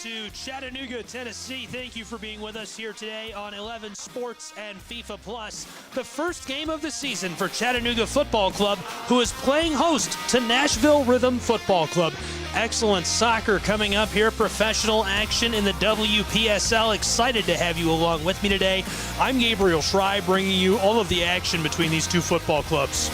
to Chattanooga, Tennessee. Thank you for being with us here today on 11 Sports and FIFA Plus. The first game of the season for Chattanooga Football Club, who is playing host to Nashville Rhythm Football Club. Excellent soccer coming up here. Professional action in the WPSL. Excited to have you along with me today. I'm Gabriel Schrei, bringing you all of the action between these two football clubs.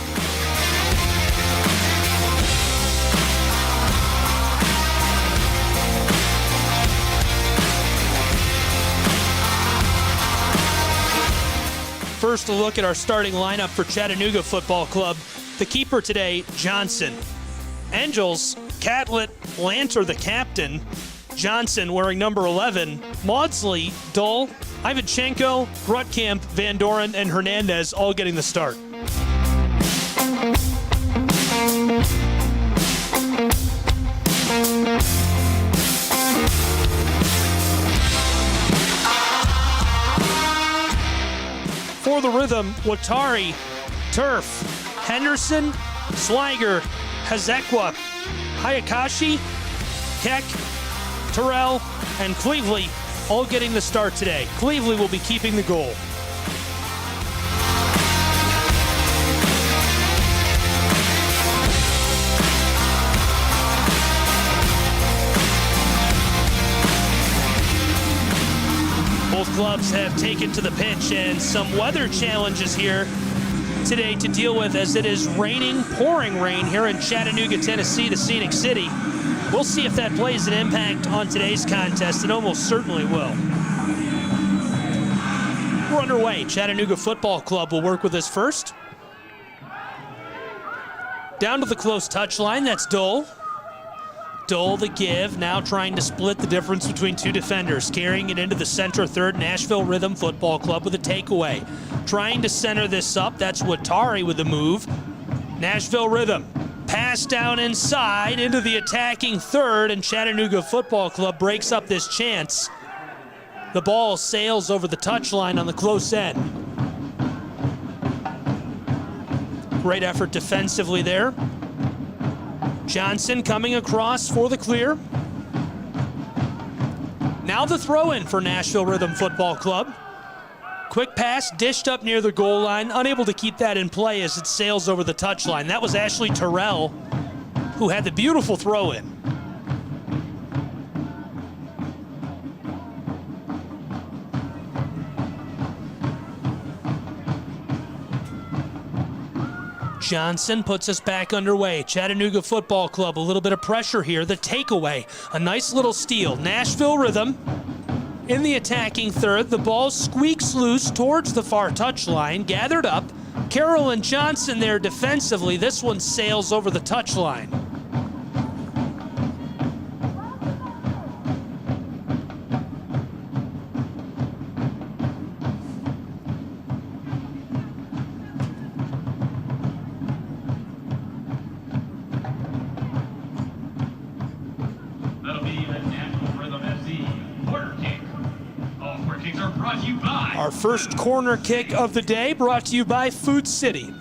First, a look at our starting lineup for Chattanooga Football Club. The keeper today, Johnson. Angels, Catlett, Lanter, the captain. Johnson wearing number 11. Maudsley, Dull, Ivanchenko, Grutkamp, Van Doren, and Hernandez all getting the start. For the Rhythm, Watari, Turf, Henderson, Sliger, Hazekwa, Hayakashi, Keck, Terrell, and Cleveley all getting the start today. Cleveley will be keeping the goal. Both clubs have taken to the pitch, and some weather challenges here today to deal with as it is raining, pouring rain here in Chattanooga, Tennessee, the scenic city. We'll see if that plays an impact on today's contest. It almost certainly will. We're underway. Chattanooga Football Club will work with us first. Down to the close touch line, that's Dole. Dole the give, now trying to split the difference between two defenders, carrying it into the center third. Nashville Rhythm Football Club with a takeaway. Trying to center this up, that's Watari with the move. Nashville Rhythm, pass down inside into the attacking third, and Chattanooga Football Club breaks up this chance. The ball sails over the touchline on the close end. Great effort defensively there. Johnson coming across for the clear. Now the throw-in for Nashville Rhythm Football Club. Quick pass dished up near the goal line, unable to keep that in play as it sails over the touchline. That was Ashley Terrell who had the beautiful throw-in. Johnson puts us back underway. Chattanooga Football Club, a little bit of pressure here. The takeaway, a nice little steal. Nashville Rhythm in the attacking third. The ball squeaks loose towards the far touchline. Gathered up. Carroll and Johnson there defensively. This one sails over the touchline. Our first corner kick of the day brought to you by Food City.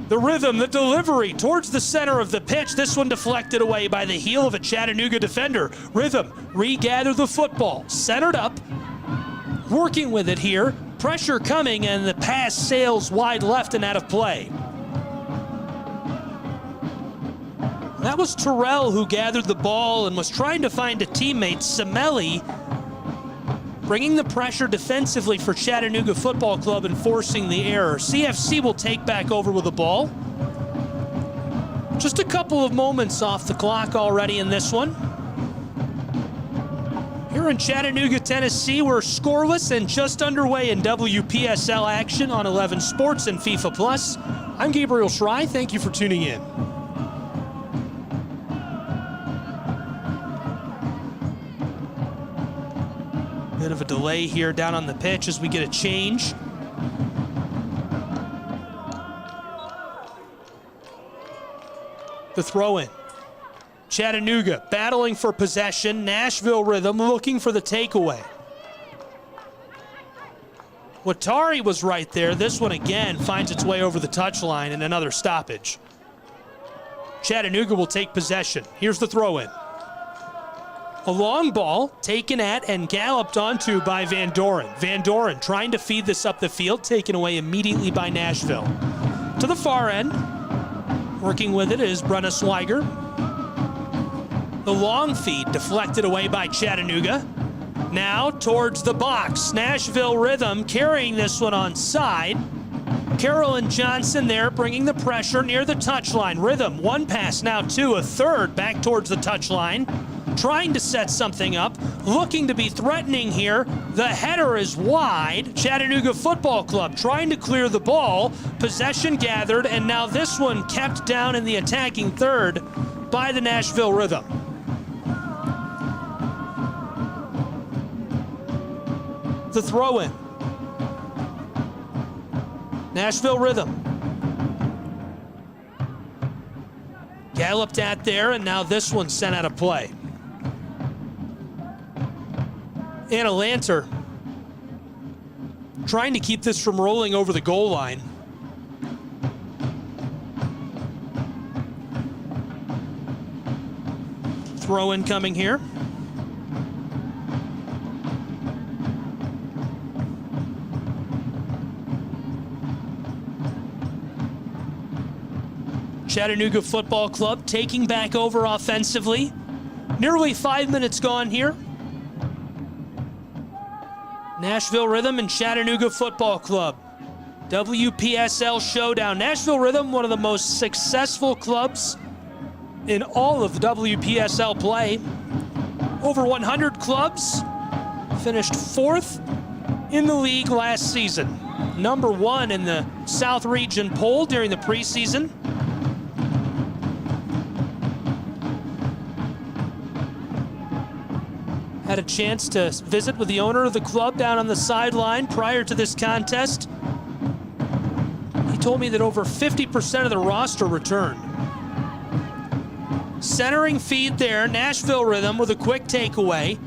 The Rhythm, the delivery towards the center of the pitch. This one deflected away by the heel of a Chattanooga defender. Rhythm regather the football, centered up, working with it here. Pressure coming, and the pass sails wide left and out of play. That was Terrell who gathered the ball and was trying to find a teammate, Semelli, bringing the pressure defensively for Chattanooga Football Club and forcing the error. CFC will take back over with the ball. Just a couple of moments off the clock already in this one. Here in Chattanooga, Tennessee, we're scoreless and just underway in WPSL action on 11 Sports and FIFA Plus. I'm Gabriel Schrei. Thank you for tuning in. Bit of a delay here down on the pitch as we get a change. The throw-in. Chattanooga battling for possession. Nashville Rhythm looking for the takeaway. Watari was right there. This one again finds its way over the touchline and another stoppage. Chattanooga will take possession. Here's the throw-in. A long ball taken at and galloped onto by Van Doren. Van Doren trying to feed this up the field, taken away immediately by Nashville. To the far end, working with it is Brenna Swiger. The long feed deflected away by Chattanooga. Now towards the box. Nashville Rhythm carrying this one on side. Carolyn Johnson there bringing the pressure near the touchline. Rhythm, one pass, now two, a third back towards the touchline. Trying to set something up, looking to be threatening here. The header is wide. Chattanooga Football Club trying to clear the ball. Possession gathered, and now this one kept down in the attacking third by the Nashville Rhythm. The throw-in. Nashville Rhythm. Galloped at there, and now this one sent out of play. Anna Lanter trying to keep this from rolling over the goal line. Throw-in coming here. Chattanooga Football Club taking back over offensively. Nearly 5 minutes gone here. Nashville Rhythm and Chattanooga Football Club. WPSL showdown. Nashville Rhythm, one of the most successful clubs in all of the WPSL play. Over 100 clubs. Finished 4th in the league last season. Number 1 in the South Region poll during the preseason. Had a chance to visit with the owner of the club down on the sideline prior to this contest. He told me that over 50% of the roster returned. Centering feed there, Nashville Rhythm with a quick takeaway.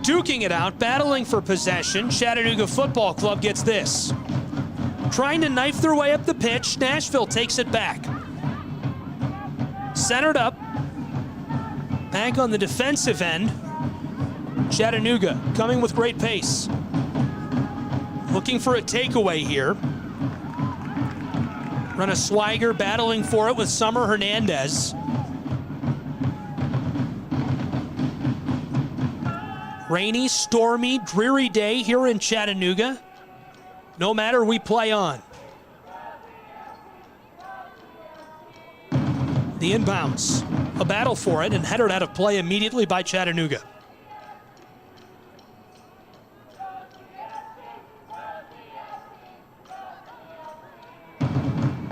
Duking it out, battling for possession. Chattanooga Football Club gets this. Trying to knife their way up the pitch, Nashville takes it back. Centered up. Back on the defensive end. Chattanooga coming with great pace. Looking for a takeaway here. Brenna Swiger battling for it with Summer Hernandez. Rainy, stormy, dreary day here in Chattanooga. No matter, we play on. The inbounds, a battle for it and headed out of play immediately by Chattanooga.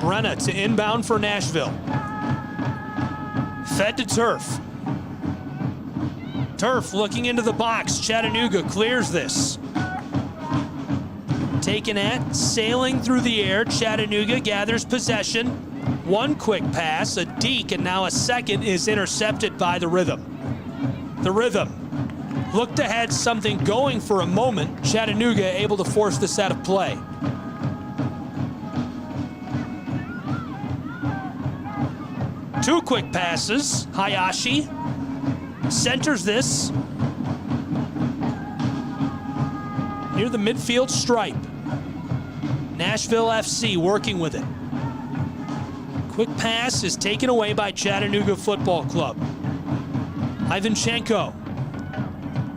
Brenna to inbound for Nashville. Fed to Turf. Turf looking into the box. Chattanooga clears this. Taken at, sailing through the air. Chattanooga gathers possession. One quick pass, a deke, and now a second is intercepted by the Rhythm. The Rhythm looked ahead, something going for a moment. Chattanooga able to force this out of play. Two quick passes. Hayashi centers this near the midfield stripe. Nashville FC working with it. Quick pass is taken away by Chattanooga Football Club. Ivanchenko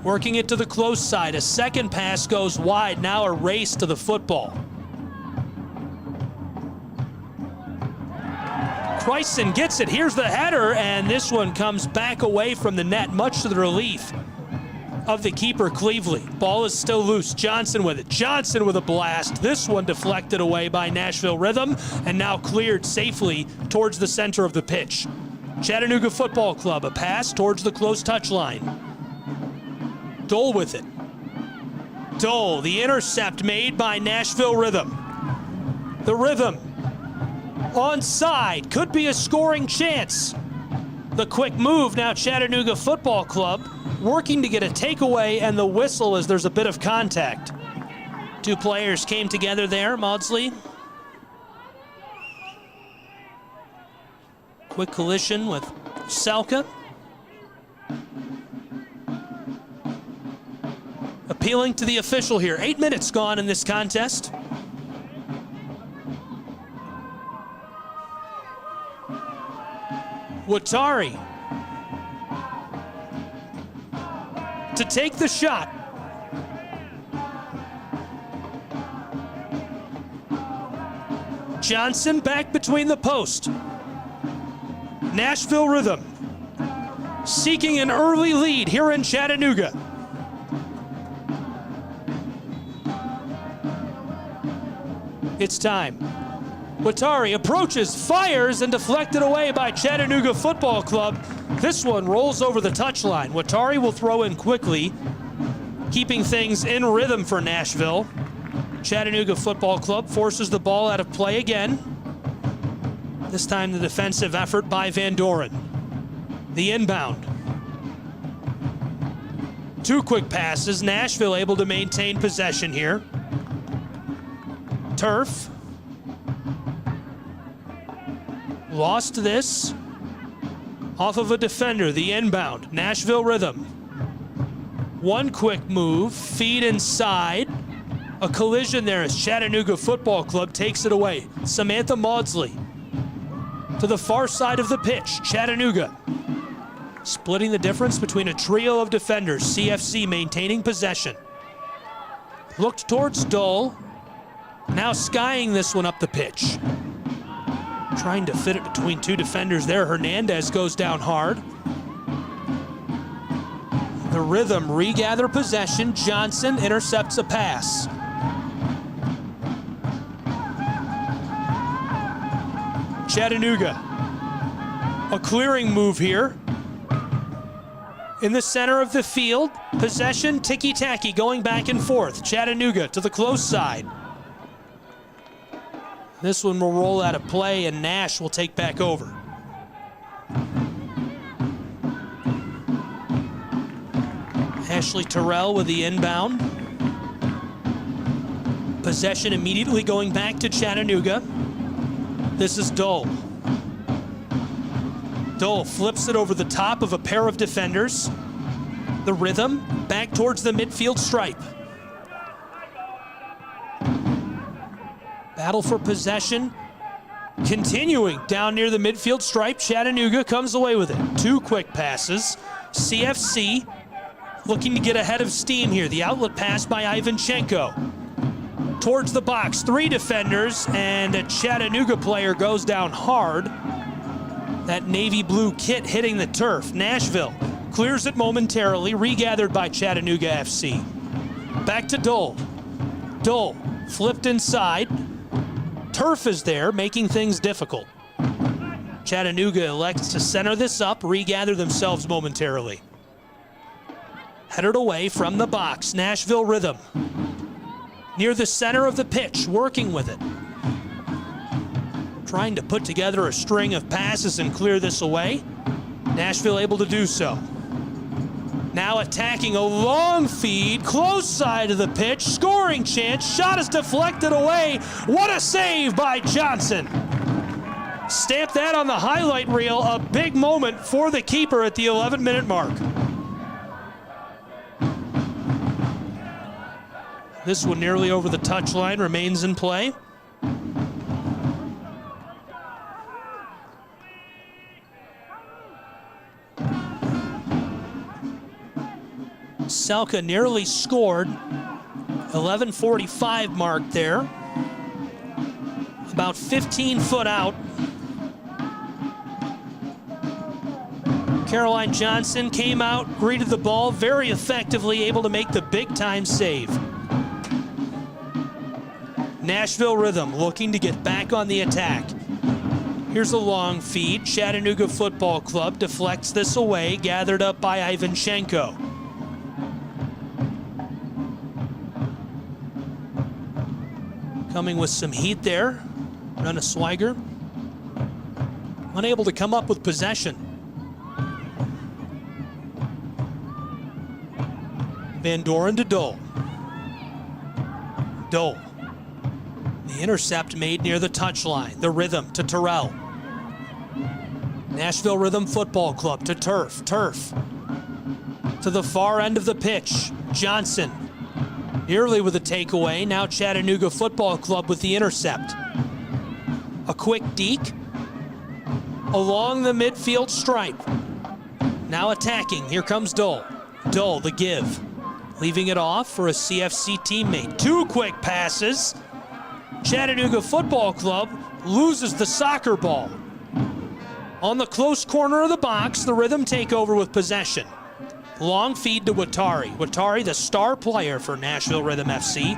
working it to the close side. A second pass goes wide. Now a race to the football. Christen gets it. Here's the header, and this one comes back away from the net, much to the relief of the keeper, Cleveley. Ball is still loose. Johnson with it. Johnson with a blast. This one deflected away by Nashville Rhythm and now cleared safely towards the center of the pitch. Chattanooga Football Club, a pass towards the close touchline. Dole with it. Dole, the intercept made by Nashville Rhythm. The Rhythm onside, could be a scoring chance. The quick move now, Chattanooga Football Club working to get a takeaway, and the whistle as there's a bit of contact. Two players came together there, Maudsley. Quick collision with Selka. appealing to the official here. 8 minutes gone in this contest. Watari to take the shot. Johnson back between the post. Nashville Rhythm seeking an early lead here in Chattanooga. It's time. Watari approaches, fires, and deflected away by Chattanooga Football Club. This one rolls over the touchline. Watari will throw in quickly, keeping things in rhythm for Nashville. Chattanooga Football Club forces the ball out of play again. This time the defensive effort by Van Doren. The inbound. 2 quick passes. Nashville able to maintain possession here. Turf. Lost this. Off of a defender, the inbound. Nashville Rhythm. 1 quick move, feed inside. A collision there as Chattanooga Football Club takes it away. Samantha Maudsley to the far side of the pitch. Chattanooga splitting the difference between a trio of defenders. CFC maintaining possession. Looked towards Dole. Now skying this one up the pitch. Trying to fit it between 2 defenders there. Hernandez goes down hard. The Rhythm regather possession. Johnson intercepts a pass. Chattanooga, a clearing move here. In the center of the field, possession ticky-tacky going back and forth. Chattanooga to the close side. This one will roll out of play and Nash will take back over. Ashley Terrell with the inbound. Possession immediately going back to Chattanooga. This is Dole. Dole flips it over the top of a pair of defenders. The Rhythm back towards the midfield stripe. Battle for possession continuing down near the midfield stripe. Chattanooga comes away with it. 2 quick passes. CFC looking to get ahead of steam here. The outlet pass by Ivanchenko. Towards the box, 3 defenders, and a Chattanooga player goes down hard. That navy blue kit hitting the turf. Nashville clears it momentarily, regathered by Chattanooga FC. Back to Dole. Dole flipped inside. Turf is there, making things difficult. Chattanooga elects to center this up, regather themselves momentarily. Headed away from the box, Nashville Rhythm. Near the center of the pitch, working with it. Trying to put together a string of passes and clear this away. Nashville able to do so. Now attacking a long feed, close side of the pitch, scoring chance, shot is deflected away. What a save by Johnson. Stamp that on the highlight reel, a big moment for the keeper at the 11-minute mark. This one nearly over the touchline, remains in play. Selka nearly scored. 11:45 mark there. About 15 foot out. Caroline Johnson came out, greeted the ball very effectively, able to make the big-time save. Nashville Rhythm looking to get back on the attack. Here's a long feed. Chattanooga Football Club deflects this away, gathered up by Ivanchenko. Coming with some heat there, Rena Swiger. Unable to come up with possession. Van Doren to Dole. Dole. The intercept made near the touchline. The Rhythm to Terrell. Nashville Rhythm Football Club to Turf. Turf to the far end of the pitch. Johnson Nearly with a takeaway. Now Chattanooga Football Club with the intercept. A quick deke along the midfield stripe. Now attacking. Here comes Dole. Dole, the give. Leaving it off for a CFC teammate. 2 quick passes. Chattanooga Football Club loses the soccer ball. On the close corner of the box, the Rhythm take over with possession. Long feed to Watari. Watari, the star player for Nashville Rhythm FC.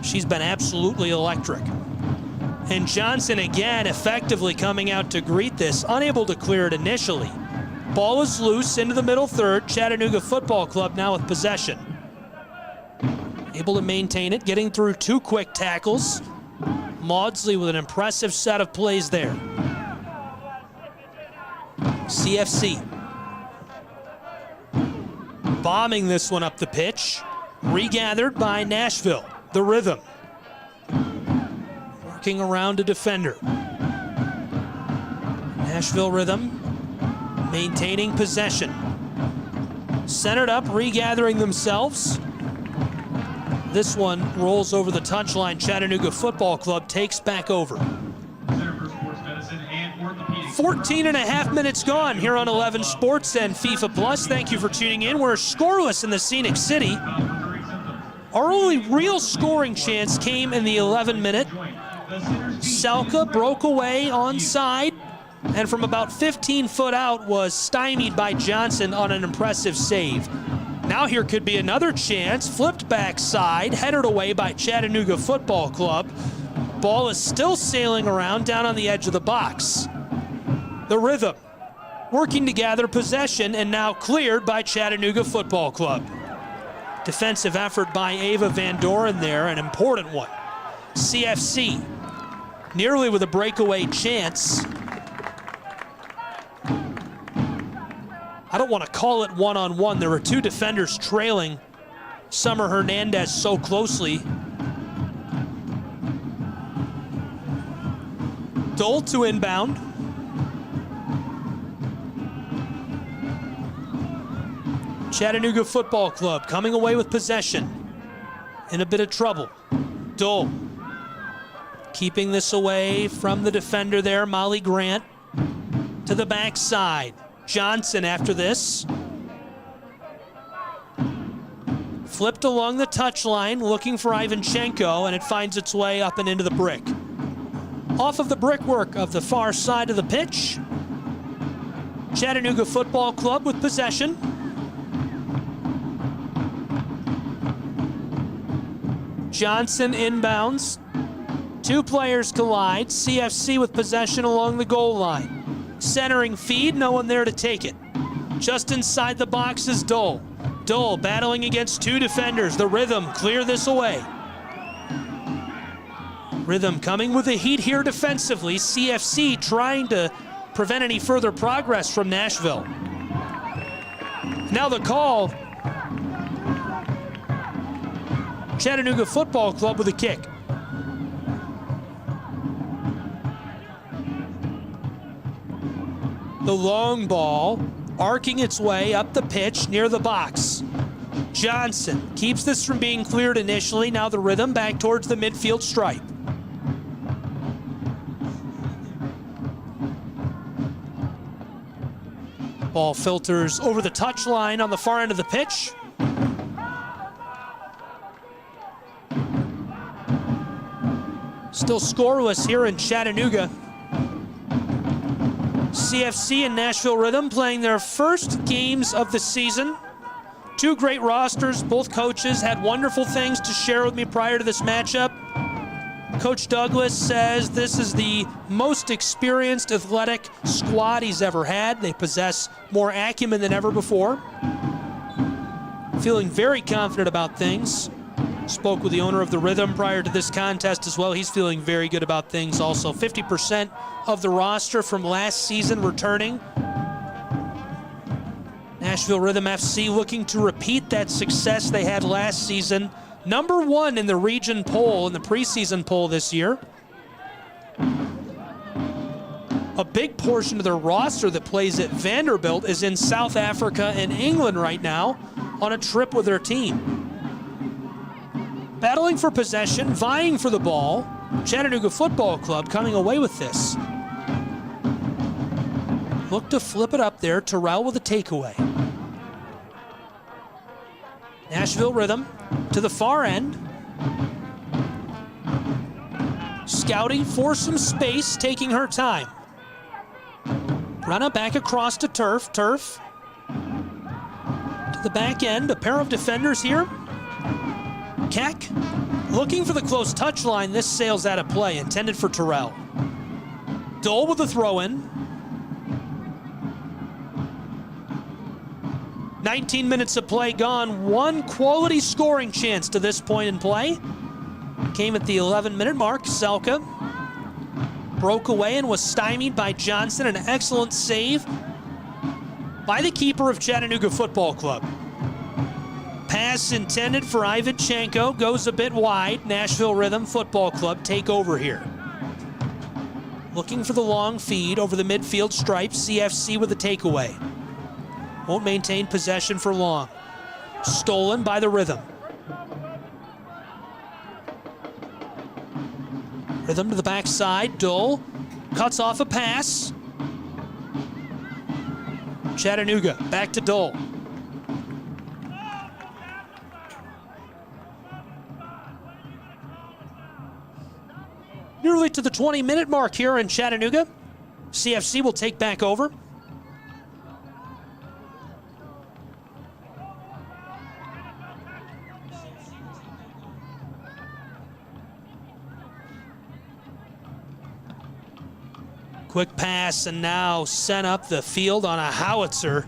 She's been absolutely electric. And Johnson again effectively coming out to greet this, unable to clear it initially. Ball is loose into the middle third. Chattanooga Football Club now with possession. Able to maintain it, getting through 2 quick tackles. Maudsley with an impressive set of plays there. CFC bombing this one up the pitch. Regathered by Nashville, the Rhythm. Working around a defender. Nashville Rhythm maintaining possession. Centered up, regathering themselves. This one rolls over the touchline. Chattanooga Football Club takes back over. 14.5 minutes gone here on 11 Sports and FIFA Plus. Thank you for tuning in. We're scoreless in the Scenic City. Our only real scoring chance came in the 11-minute. Selka broke away onside, and from about 15 foot out was stymied by Johnson on an impressive save. Now here could be another chance. Flipped backside, headed away by Chattanooga Football Club. Ball is still sailing around down on the edge of the box. The Rhythm working to gather possession and now cleared by Chattanooga Football Club. Defensive effort by Ava Van Doren there, an important one. CFC nearly with a breakaway chance. I don't want to call it one-on-one. There were 2 defenders trailing Summer Hernandez so closely. Dole to inbound. Chattanooga Football Club coming away with possession. In a bit of trouble. Dole keeping this away from the defender there, Molly Grant. To the backside. Johnson after this. Flipped along the touchline, looking for Ivanchenko, and it finds its way up and into the brick. Off of the brickwork of the far side of the pitch. Chattanooga Football Club with possession. Johnson inbounds. 2 players collide. CFC with possession along the goal line. Centering feed, no one there to take it. Just inside the box is Dole. Dole battling against 2 defenders. The Rhythm clear this away. Rhythm coming with the heat here defensively. CFC trying to prevent any further progress from Nashville. Now the call. Chattanooga Football Club with a kick. The long ball arcing its way up the pitch near the box. Johnson keeps this from being cleared initially. Now the Rhythm back towards the midfield stripe. Ball filters over the touchline on the far end of the pitch. Still scoreless here in Chattanooga. CFC and Nashville Rhythm playing their first games of the season. 2 great rosters. Both coaches had wonderful things to share with me prior to this matchup. Coach Douglas says this is the most experienced athletic squad he's ever had. They possess more acumen than ever before. Feeling very confident about things. Spoke with the owner of the Rhythm prior to this contest as well. He's feeling very good about things also. 50% of the roster from last season returning. Nashville Rhythm FC looking to repeat that success they had last season. Number 1 in the region poll, in the preseason poll this year. A big portion of their roster that plays at Vanderbilt is in South Africa and England right now on a trip with their team. Battling for possession, vying for the ball. Chattanooga Football Club coming away with this. Look to flip it up there. Terrell with a takeaway. Nashville Rhythm to the far end. Scouting for some space, taking her time. Run it back across to Turf. Turf to the back end. A pair of defenders here. Keck looking for the close touch line. This sails out of play, intended for Terrell. Dole with the throw in. 19 minutes of play gone. One quality scoring chance to this point in play. Came at the 11-minute mark. Selka broke away and was stymied by Johnson. An excellent save by the keeper of Chattanooga Football Club. Pass intended for Ivanchenko, goes a bit wide. Nashville Rhythm Football Club take over here. Looking for the long feed over the midfield stripe. CFC with a takeaway. Won't maintain possession for long. Stolen by the Rhythm. Rhythm to the backside. Dole cuts off a pass. Chattanooga back to Dole. Nearly to the 20-minute mark here in Chattanooga. CFC will take back over. Quick pass and now sent up the field on a howitzer.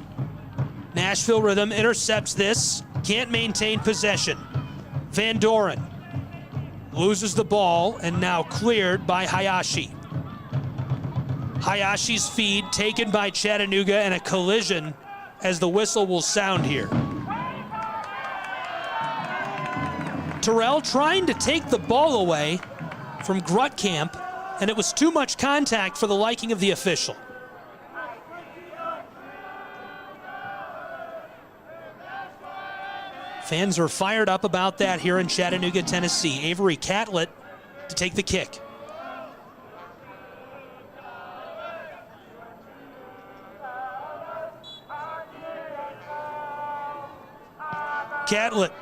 Nashville Rhythm intercepts this. Can't maintain possession. Van Doren loses the ball and now cleared by Hayashi. Hayashi's feed taken by Chattanooga and a collision as the whistle will sound here. Terrell trying to take the ball away from Grutkamp, and it was too much contact for the liking of the official. Fans are fired up about that here in Chattanooga, Tennessee. Avery Catlett to take the kick. Catlett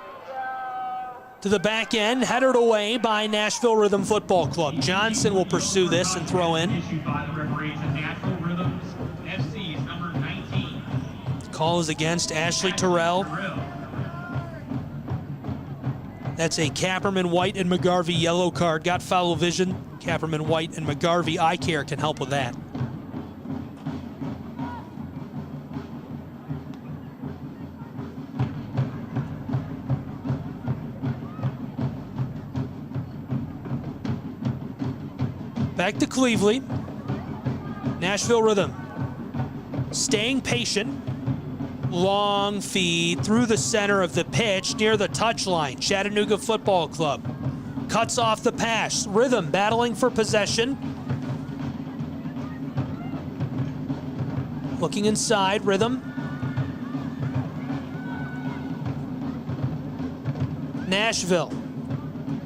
to the back end, headed away by Nashville Rhythm Football Club. Johnson will pursue this and throw in. Call is against Ashley Terrell. That's a Capperman, White, and McGarvey yellow card. Got foul vision. Capperman, White, and McGarvey eye care can help with that. Back to Cleveland. Nashville Rhythm staying patient. Long feed through the center of the pitch near the touchline. Chattanooga Football Club cuts off the pass. Rhythm battling for possession. Looking inside, Rhythm. Nashville.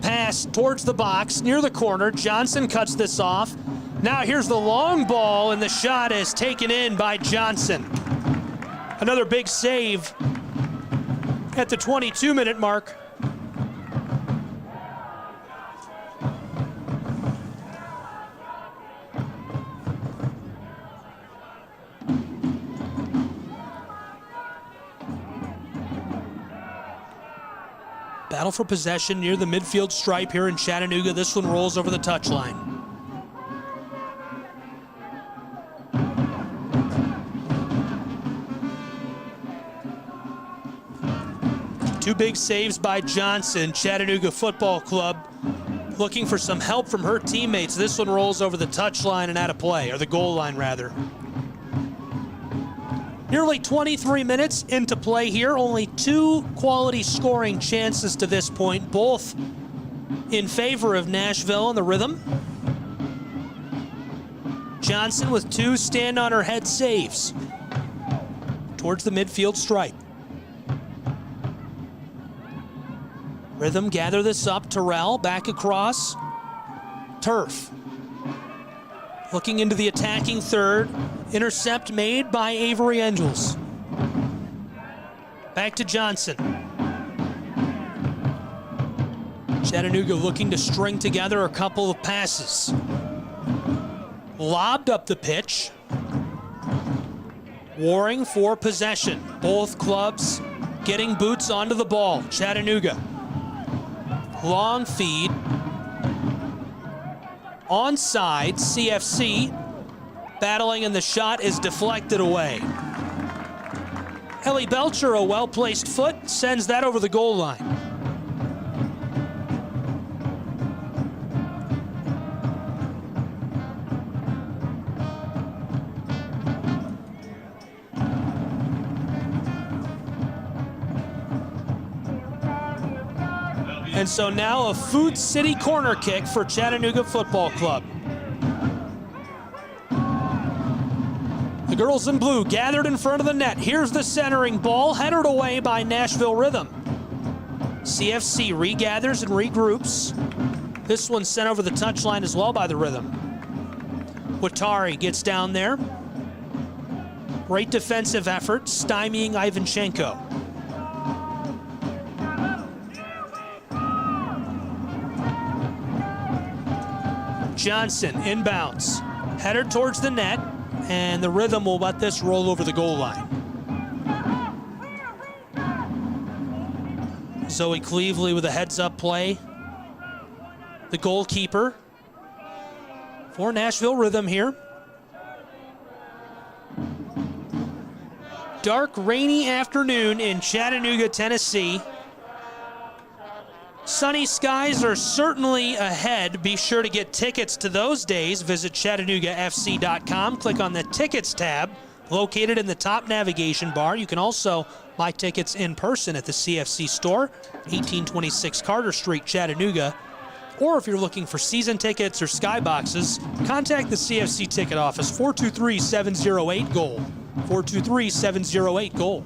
Pass towards the box, near the corner. Johnson cuts this off. Now here's the long ball, and the shot is taken in by Johnson. Another big save at the 22-minute mark. Battle for possession near the midfield stripe here in Chattanooga. This one rolls over the touchline. Two big saves by Johnson. Chattanooga Football Club looking for some help from her teammates. This one rolls over the touchline and out of play, or the goal line rather. Nearly 23 minutes into play here. Only two quality scoring chances to this point, both in favor of Nashville and the Rhythm. Johnson with two stand-on-her-head saves towards the midfield stripe. Rhythm gather this up. Terrell back across. Turf. Looking into the attacking third. Intercept made by Avery Angels. Back to Johnson. Chattanooga looking to string together a couple of passes. Lobbed up the pitch. Warring for possession. Both clubs getting boots onto the ball. Chattanooga. Long feed. Onside, CFC. Battling, and the shot is deflected away. Ellie Belcher, a well-placed foot, sends that over the goal line. And so now a Food City corner kick for Chattanooga Football Club. The girls in blue gathered in front of the net. Here's the centering ball, headed away by Nashville Rhythm. CFC regathers and regroups. This one's sent over the touchline as well by the Rhythm. Watari gets down there. Great defensive effort, stymieing Ivanchenko. Johnson inbounds, headed towards the net, and the Rhythm will let this roll over the goal line. Zoe Cleveley with a heads-up play. The goalkeeper for Nashville Rhythm here. Dark, rainy afternoon in Chattanooga, Tennessee. Sunny skies are certainly ahead. Be sure to get tickets to those days. Visit ChattanoogaFC.com. Click on the Tickets tab located in the top navigation bar. You can also buy tickets in person at the CFC store, 1826 Carter Street, Chattanooga. Or if you're looking for season tickets or skyboxes, contact the CFC ticket office, 423-708-GOAL. 423-708-GOAL.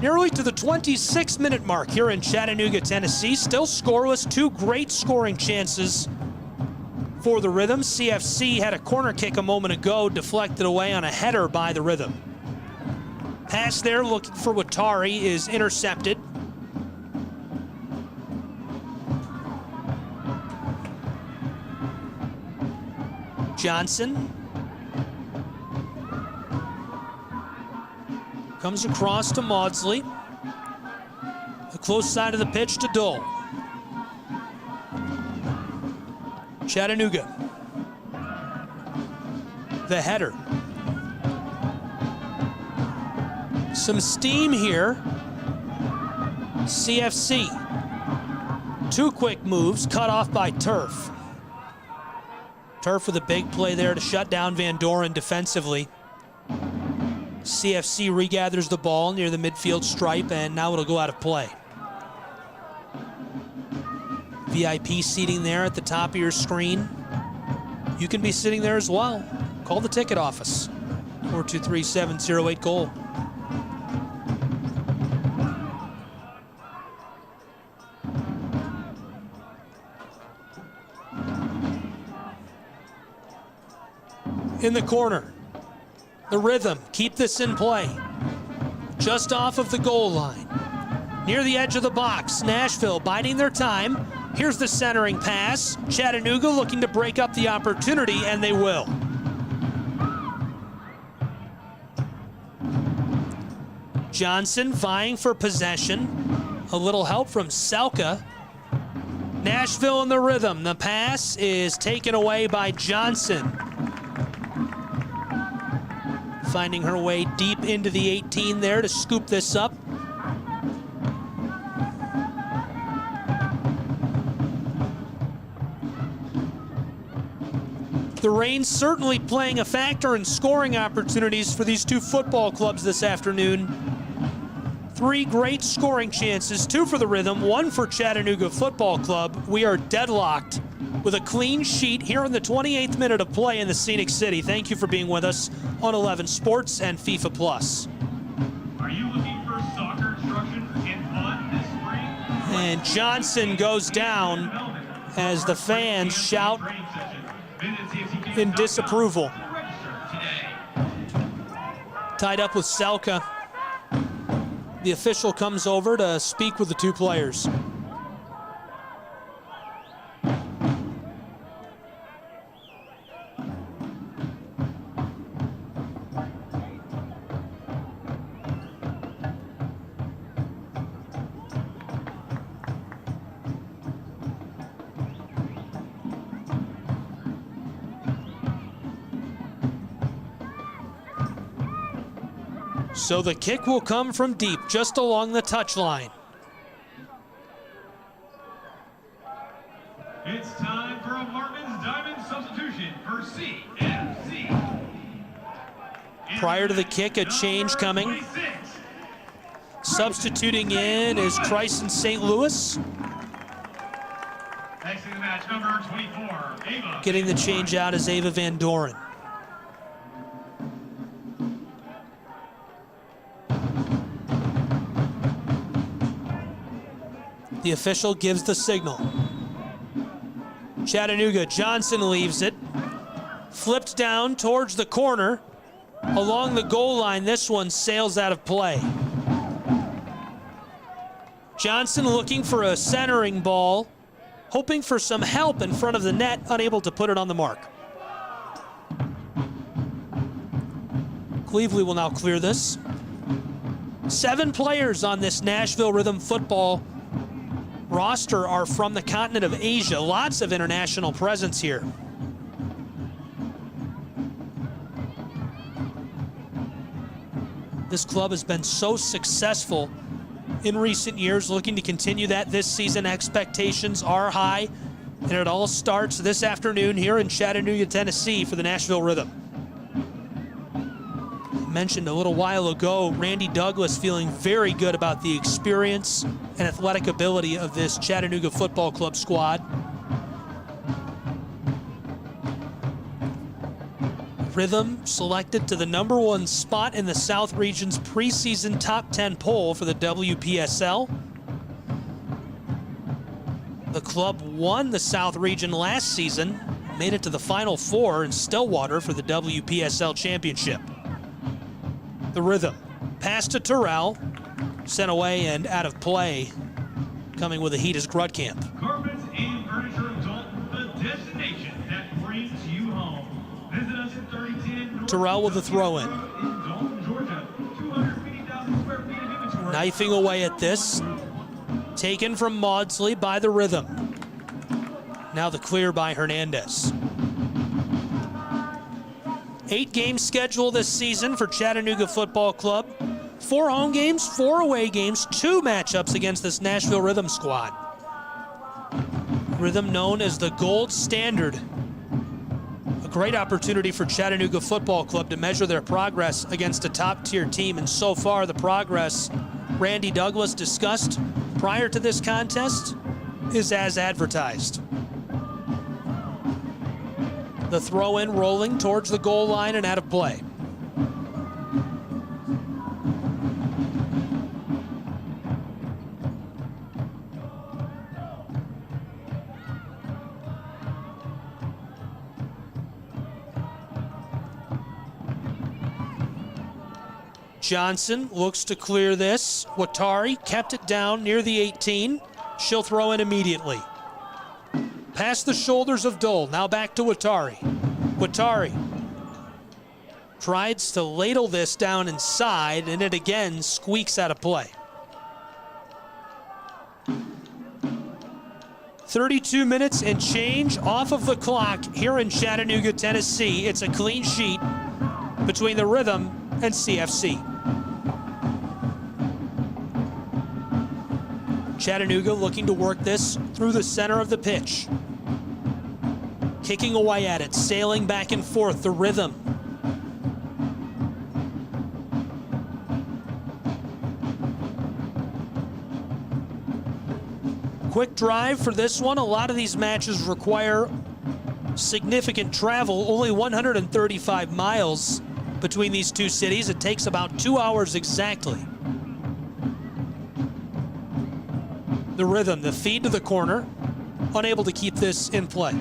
Nearly to the 26-minute mark here in Chattanooga, Tennessee. Still scoreless, two great scoring chances for the Rhythm. CFC had a corner kick a moment ago, deflected away on a header by the Rhythm. Pass there looking for Watari is intercepted. Johnson comes across to Maudsley. The close side of the pitch to Dole. Chattanooga. The header. Some steam here. CFC. Two quick moves cut off by Turf. Turf with a big play there to shut down Van Doren defensively. CFC regathers the ball near the midfield stripe, and now it'll go out of play. VIP seating there at the top of your screen. You can be sitting there as well. Call the ticket office, 423-708-GOAL. In the corner. The Rhythm keep this in play. Just off of the goal line. Near the edge of the box, Nashville biding their time. Here's the centering pass. Chattanooga looking to break up the opportunity, and they will. Johnson vying for possession. A little help from Selka. Nashville in the Rhythm. The pass is taken away by Johnson. Finding her way deep into the 18 there to scoop this up. The rain certainly playing a factor in scoring opportunities for these two football clubs this afternoon. Three great scoring chances, two for the Rhythm, one for Chattanooga Football Club. We are deadlocked with a clean sheet here in the 28th minute of play in the Scenic City. Thank you for being with us on 11 Sports and FIFA Plus. Are you looking for soccer instruction and fun this spring? And Johnson goes down as the fans shout in disapproval. Tied up with Selka. The official comes over to speak with the two players. So the kick will come from deep, just along the touchline. It's time for a Martin's Diamond substitution for CFC. Prior to the kick, a change coming. 26. Substituting in is Tryson St. Louis. Exiting the match, number 24, Ava. Getting the change out is Ava Van Doren. The official gives the signal. Chattanooga, Johnson leaves it. Flipped down towards the corner. Along the goal line, this one sails out of play. Johnson looking for a centering ball, hoping for some help in front of the net, unable to put it on the mark. Cleveley will now clear this. 7 players on this Nashville Rhythm football roster are from the continent of Asia. Lots of international presence here. This club has been so successful in recent years, looking to continue that this season. Expectations are high, and it all starts this afternoon here in Chattanooga, Tennessee for the Nashville Rhythm. Mentioned a little while ago, Randy Douglas feeling very good about the experience and athletic ability of this Chattanooga Football Club squad. Rhythm selected to the #1 spot in the South Region's preseason top 10 poll for the WPSL. The club won the South Region last season, made it to the Final Four in Stillwater for the WPSL championship. The Rhythm, pass to Terrell, sent away and out of play. Coming with a heat is Grudkamp. Carpets and Furniture of Dalton, the destination that brings you home. Visit us at 3010 North Terrell with the throw in. Dalton, Georgia. 250,000 square feet of inventory. Knifing away at this. Taken from Maudsley by the Rhythm. Now the clear by Hernandez. 8-game schedule this season for Chattanooga Football Club. 4 home games, 4 away games, 2 matchups against this Nashville Rhythm squad. Rhythm known as the gold standard. A great opportunity for Chattanooga Football Club to measure their progress against a top-tier team, and so far the progress Randy Douglas discussed prior to this contest is as advertised. The throw-in rolling towards the goal line and out of play. Johnson looks to clear this. Watari kept it down near the 18. She'll throw in immediately. Past the shoulders of Dole, now back to Watari. Watari tries to ladle this down inside, and it again squeaks out of play. 32 minutes and change off of the clock here in Chattanooga, Tennessee. It's a clean sheet between the Rhythm and CFC. Chattanooga looking to work this through the center of the pitch. Kicking away at it, sailing back and forth, the Rhythm. Quick drive for this one. A lot of these matches require significant travel, only 135 miles between these two cities. It takes about 2 hours exactly. The Rhythm, the feed to the corner, unable to keep this in play.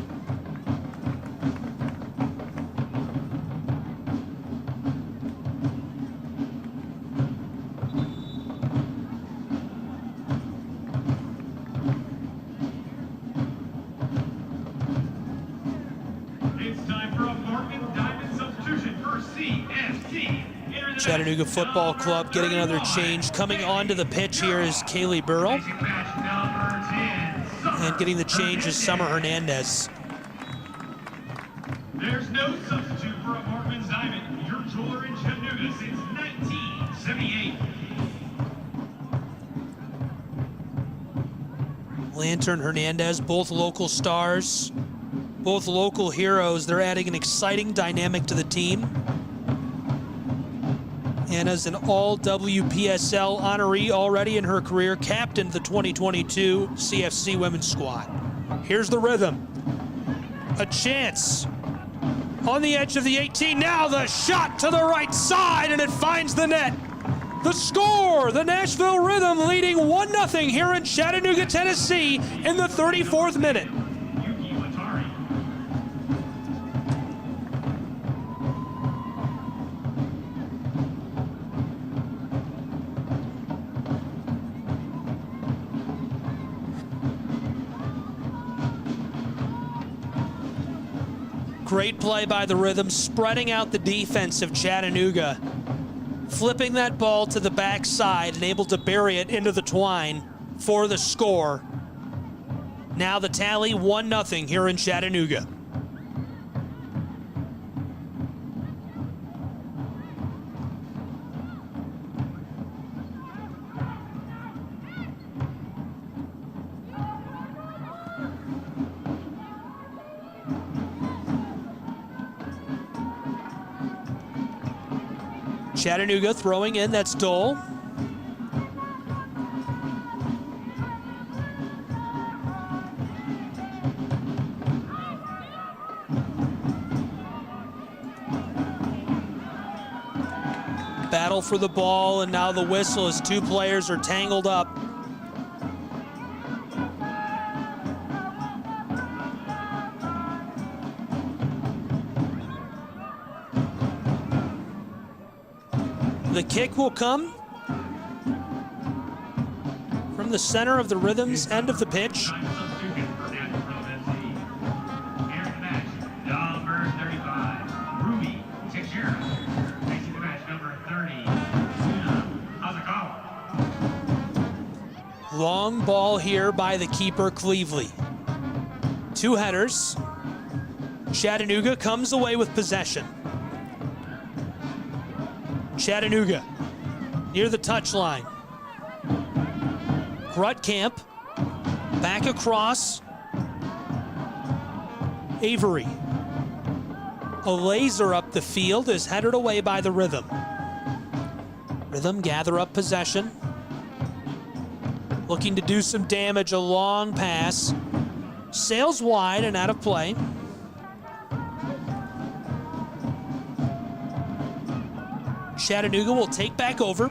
It's time for a Martin Diamond substitution for CFC. Chattanooga Football Club getting another change. Coming onto the pitch here is Kaylee Burrell. And getting the change is Summer Hernandez. There's no substitute for a Markman's Diamond, your jeweler in Chattanooga since 1978. Lantern, Hernandez, both local stars, both local heroes. They're adding an exciting dynamic to the team. Anna's an all WPSL honoree already in her career, captained the 2022 CFC Women's squad. Here's the Rhythm. A chance on the edge of the 18. Now the shot to the right side, and it finds the net. The score, the Nashville Rhythm leading 1-0 here in Chattanooga, Tennessee in the 34th minute. Great play by the Rhythm, spreading out the defense of Chattanooga, flipping that ball to the backside and able to bury it into the twine for the score. Now the tally 1-0 here in Chattanooga. Chattanooga throwing in, that's Dole. Battle for the ball, and now the whistle as two players are tangled up. The kick will come from the center of the Rhythm's end of the pitch. Long ball here by the keeper, Cleveley. Two headers. Chattanooga comes away with possession. Chattanooga near the touchline. Grutkamp back across. Avery. A laser up the field is headed away by the Rhythm. Rhythm gather up possession. Looking to do some damage, a long pass. Sails wide and out of play. Chattanooga will take back over.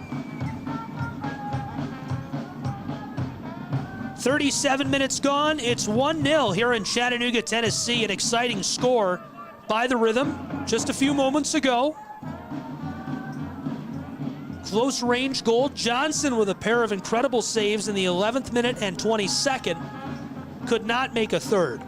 37 minutes gone. It's 1-0 here in Chattanooga, Tennessee. An exciting score by the Rhythm just a few moments ago. Close range goal. Johnson with a pair of incredible saves in the 11th minute and 22nd. Could not make a third.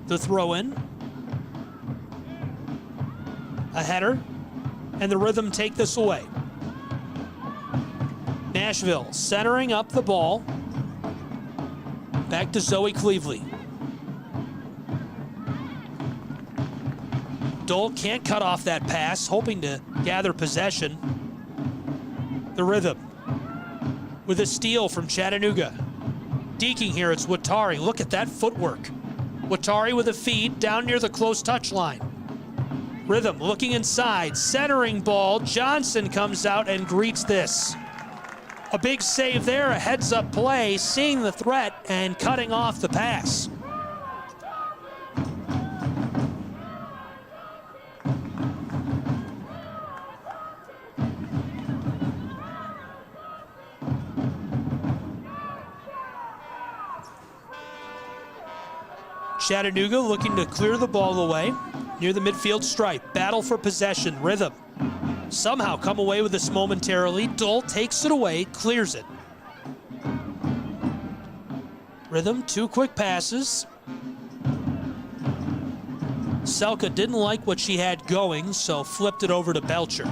The throw in. A header. And the Rhythm take this away. Nashville centering up the ball. Back to Zoe Cleveley. Dole can't cut off that pass, hoping to gather possession. The Rhythm with a steal from Chattanooga. Deking here, it's Watari. Look at that footwork. Watari with a feed down near the close touchline. Rhythm looking inside, centering ball. Johnson comes out and greets this. A big save there, a heads-up play, seeing the threat and cutting off the pass. Chattanooga looking to clear the ball away near the midfield stripe. Battle for possession. Rhythm somehow come away with this momentarily. Dull takes it away, clears it. Rhythm, 2 quick passes. Selka didn't like what she had going, so flipped it over to Belcher.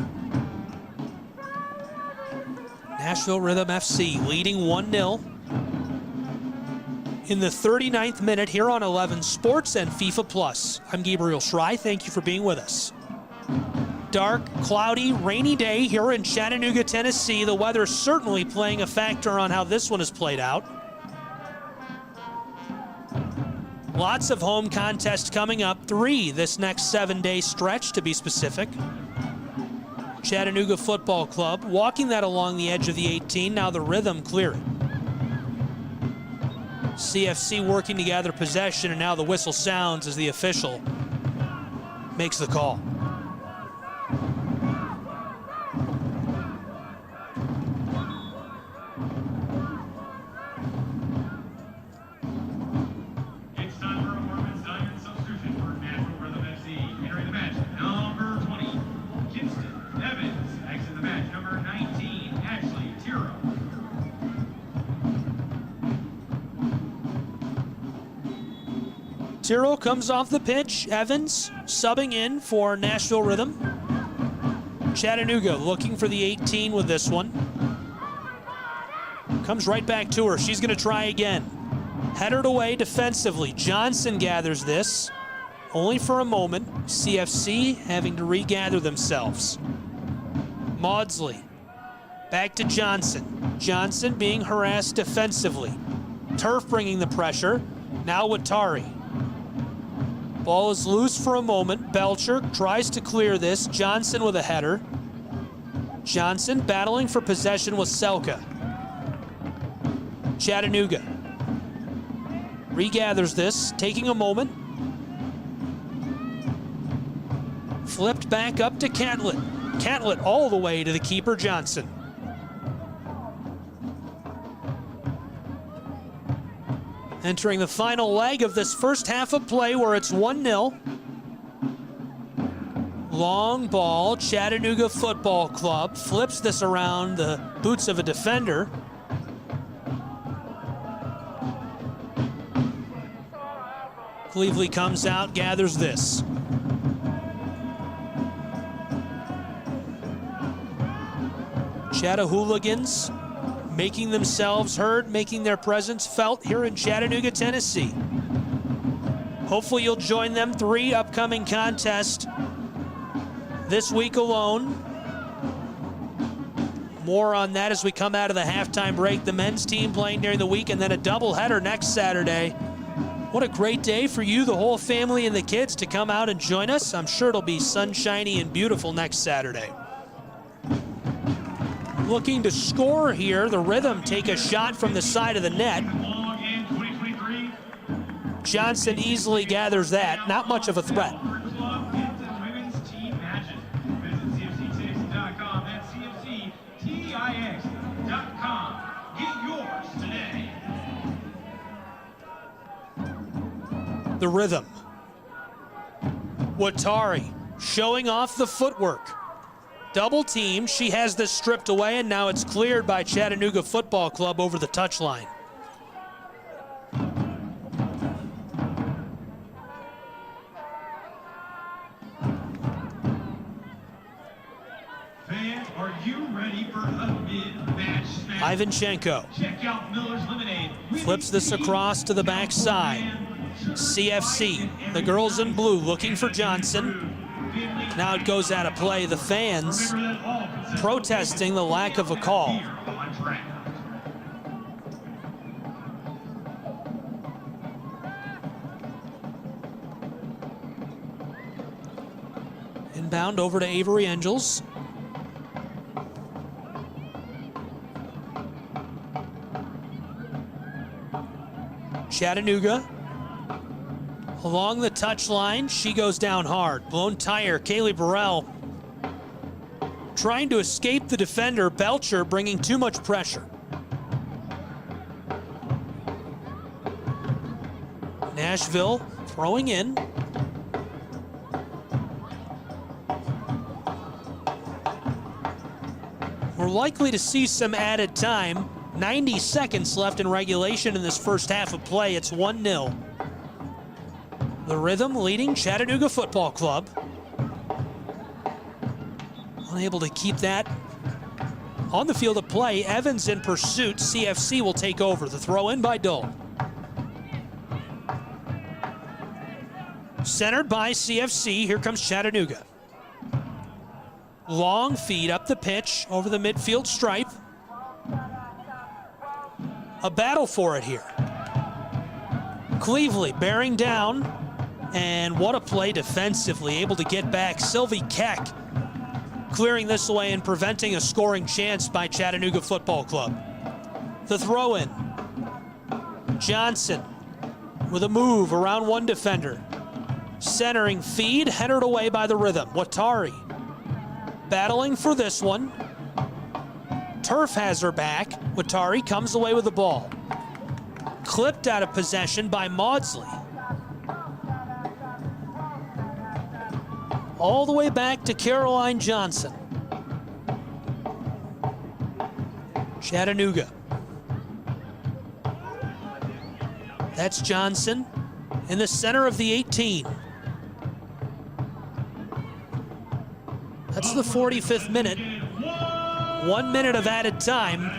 Nashville Rhythm FC leading 1-0. In the 39th minute here on 11 Sports and FIFA Plus. I'm Gabriel Schrei. Thank you for being with us. Dark, cloudy, rainy day here in Chattanooga, Tennessee. The weather certainly playing a factor on how this one has played out. Lots of home contests coming up, 3 this next 7-day stretch to be specific. Chattanooga Football Club walking that along the edge of the 18. Now the Rhythm clear it. CFC working to gather possession, and now the whistle sounds as the official makes the call. It's time for a women's diamond substitution for Nashville Rhythm FC. Entering the match, number 20, Kinston Evans. Exiting the match, number 19, Ashley Tiro. Tiro comes off the pitch. Evans subbing in for Nashville Rhythm. Chattanooga looking for the 18 with this one. Comes right back to her. She's going to try again. Headed away defensively. Johnson gathers this. Only for a moment. CFC having to regather themselves. Maudsley. Back to Johnson. Johnson being harassed defensively. Turf bringing the pressure. Now Watari. Ball is loose for a moment. Belcher tries to clear this. Johnson with a header. Johnson battling for possession with Selka. Chattanooga regathers this, taking a moment. Flipped back up to Catlett. Catlett all the way to the keeper, Johnson. Entering the final leg of this first half of play where it's 1-0. Long ball, Chattanooga Football Club flips this around the boots of a defender. Cleveland comes out, gathers this. Chattahooligans making themselves heard, making their presence felt here in Chattanooga, Tennessee. Hopefully you'll join them. 3 upcoming contests this week alone. More on that as we come out of the halftime break. The men's team playing during the week and then a doubleheader next Saturday. What a great day for you, the whole family and the kids to come out and join us. I'm sure it'll be sunshiny and beautiful next Saturday. Looking to score here, the Rhythm take a shot from the side of the net. Johnson easily gathers that. Not much of a threat. The Rhythm. Watari showing off the footwork. Double team, she has this stripped away, and now it's cleared by Chattanooga Football Club over the touchline. Fans, are you ready for a mid-match smash? Ivanchenko Check out Miller's Lemonade. flips this across to the backside. CFC, the girls in blue looking for Johnson. Now it goes out of play. The fans protesting the lack of a call. Inbound over to Avery Angels. Chattanooga along the touchline, she goes down hard. Blown tire, Kaylee Burrell trying to escape the defender. Belcher bringing too much pressure. Nashville Throwing in. We're likely to see some added time. 90 seconds left in regulation in this first half of play. It's 1-0. The Rhythm leading Chattanooga Football Club. Unable to keep that on the field of play. Evans in pursuit. CFC will take over. The throw in by Dole. Centered by CFC. Here comes Chattanooga. Long feed up the pitch over the midfield stripe. A battle for it here. Cleveley bearing down, and what a play defensively, able to get back. Sylvie Keck clearing this away and preventing a scoring chance by Chattanooga Football Club. The throw in. Johnson with a move around one defender. Centering feed, headed away by the Rhythm. Watari battling for this one. Turf has her back. Watari comes away with the ball. Clipped out of possession by Maudsley. All the way back to Caroline Johnson. Chattanooga. That's Johnson in the center of the 18. That's the 45th minute. 1 minute of added time.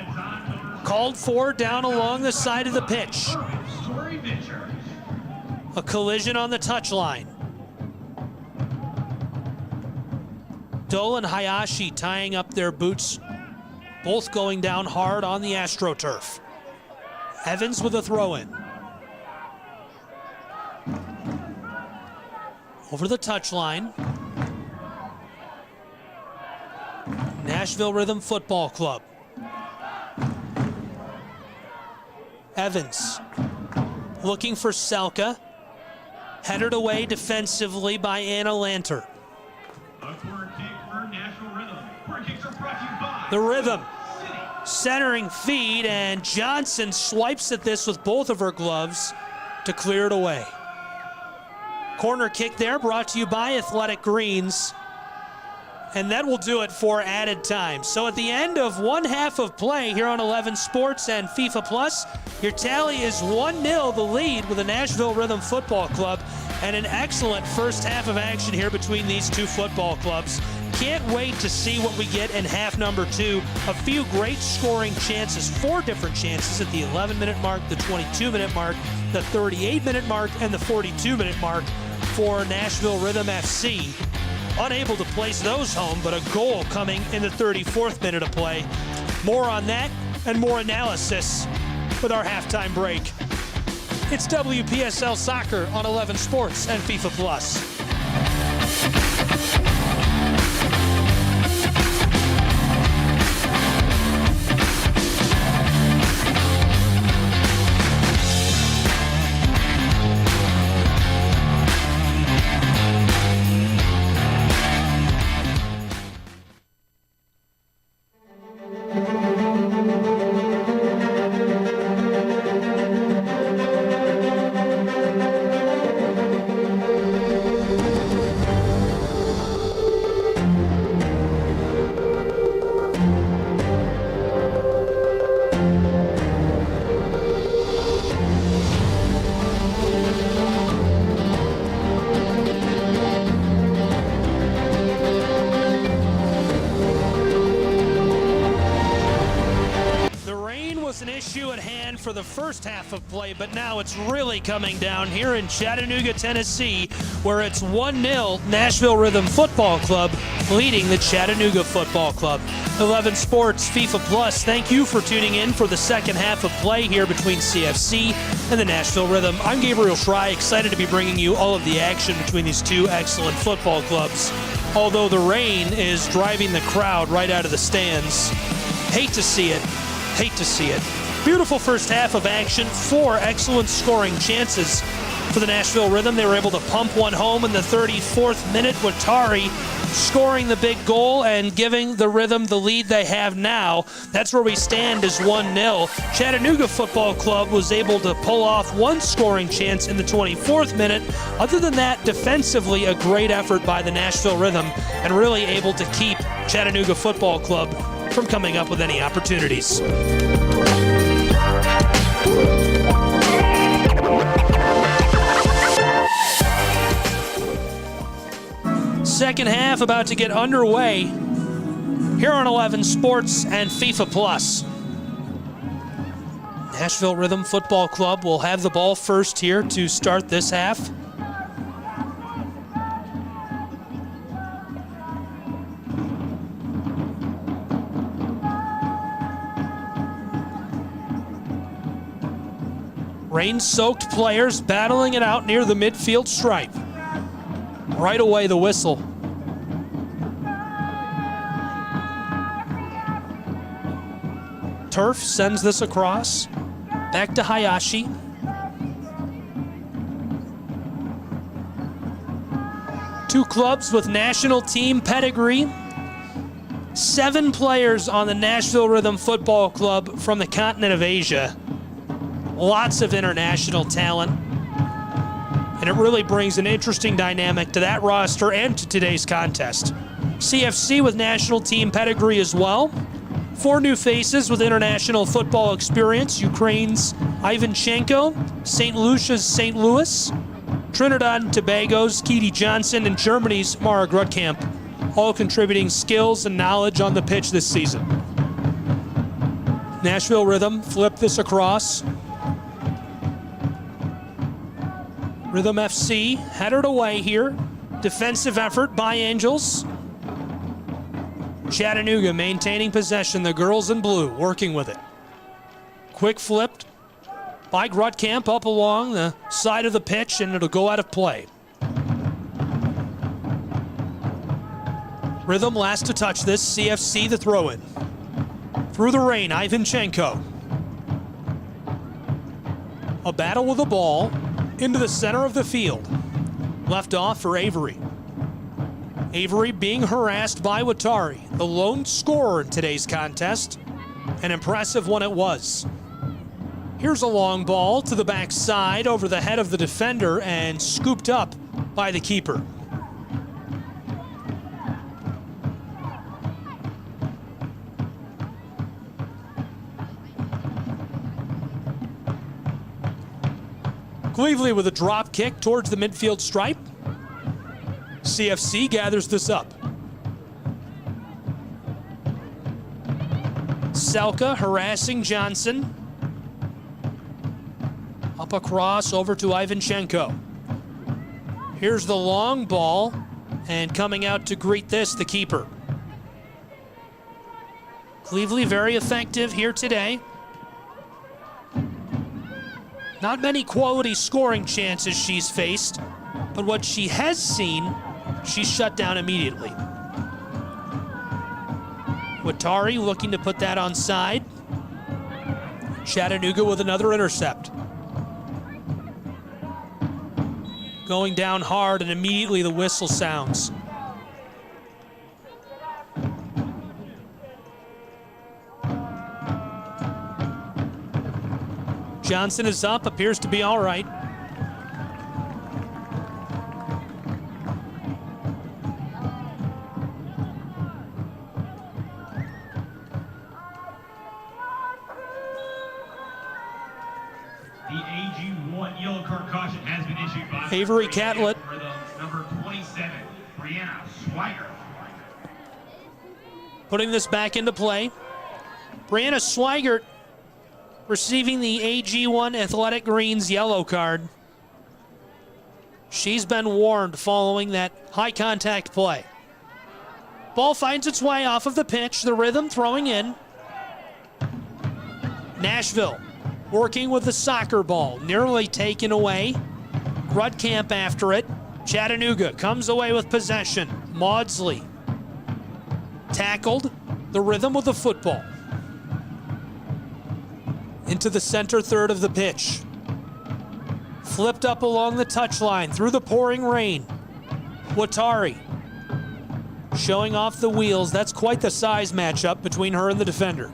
Called for down along the side of the pitch. A collision on the touchline. Dole and Hayashi tying up their boots, both going down hard on the AstroTurf. Evans with a throw-in. Over the touchline. Nashville Rhythm Football Club. Evans looking for Selka. Headed away defensively by Anna Lanter. The Rhythm centering feed, and Johnson swipes at this with both of her gloves to clear it away. Corner kick there, brought to you by Athletic Greens. And that will do it for added time. So at the end of one half of play here on 11 Sports and FIFA Plus, your tally is 1-0 the lead with the Nashville Rhythm Football Club, and an excellent first half of action here between these two football clubs. Can't wait to see what we get in half number two. A few great scoring chances, 4 different chances at the 11-minute mark, the 22-minute mark, the 38-minute mark, and the 42-minute mark for Nashville Rhythm FC. Unable to place those home, but a goal coming in the 34th minute of play. More on that and more analysis with our halftime break. It's WPSL Soccer on 11 Sports and FIFA Plus. For the first half of play, but now it's really coming down here in Chattanooga, Tennessee, where it's 1-0 Nashville Rhythm Football Club leading the Chattanooga Football Club. 11 Sports, FIFA Plus, thank you for tuning in for the second half of play here between CFC and the Nashville Rhythm. I'm Gabriel Schrei, excited to be bringing you all of the action between these two excellent football clubs. Although the rain is driving the crowd right out of the stands. Hate to see it. Hate to see it. Beautiful first half of action, 4 excellent scoring chances for the Nashville Rhythm. They were able to pump one home in the 34th minute. Watari scoring the big goal and giving the Rhythm the lead they have now. That's where we stand as 1-0. Chattanooga Football Club was able to pull off one scoring chance in the 24th minute. Other than that, defensively, a great effort by the Nashville Rhythm and really able to keep Chattanooga Football Club from coming up with any opportunities. Second half about to get underway here on 11 Sports and FIFA Plus. Nashville Rhythm Football Club will have the ball first here to start this half. Rain-soaked players battling it out near the midfield stripe. Right away, the whistle. Turf sends this across. Back to Hayashi. Two clubs with national team pedigree. 7 players on the Nashville Rhythm Football Club from the continent of Asia. Lots of international talent. And it really brings an interesting dynamic to that roster and to today's contest. CFC with national team pedigree as well. 4 new faces with international football experience. Ukraine's Ivanchenko, St. Lucia's St. Louis, Trinidad and Tobago's Keedy Johnson, and Germany's Mara Grutkamp, all contributing skills and knowledge on the pitch this season. Nashville Rhythm flip this across. Rhythm FC headed away here. Defensive effort by Angels. Chattanooga maintaining possession. The girls in blue working with it. Quick flipped by Grutkamp up along the side of the pitch, and it'll go out of play. Rhythm last to touch this. CFC the throw-in. Through the rain, Ivanchenko. A battle with the ball. Into the center of the field. Left off for Avery. Avery being harassed by Watari, the lone scorer in today's contest. An impressive one it was. Here's a long ball to the backside over the head of the defender and scooped up by the keeper. Cleveley with a drop kick towards the midfield stripe. CFC gathers this up. Selka harassing Johnson. Up across over to Ivanchenko. Here's the long ball, and coming out to greet this, the keeper. Cleveley very effective here today. Not many quality scoring chances she's faced, but what she has seen, she's shut down immediately. Watari looking to put that onside. Chattanooga with another intercept. Going down hard, and immediately the whistle sounds. Johnson is up, appears to be all right. The AG1 yellow card caution has been issued by Avery Catlett. For the number 27, Brianna Swigert. Putting this back into play. Brianna Swigert receiving the AG1 Athletic Greens yellow card. She's been warned following that high contact play. Ball finds its way off of the pitch. The Rhythm throwing in. Nashville working with the soccer ball. Nearly taken away. Grutkamp after it. Chattanooga comes away with possession. Maudsley tackled. The Rhythm with the football. Into the center third of the pitch. Flipped up along the touchline through the pouring rain. Watari showing off the wheels. That's quite the size matchup between her and the defender.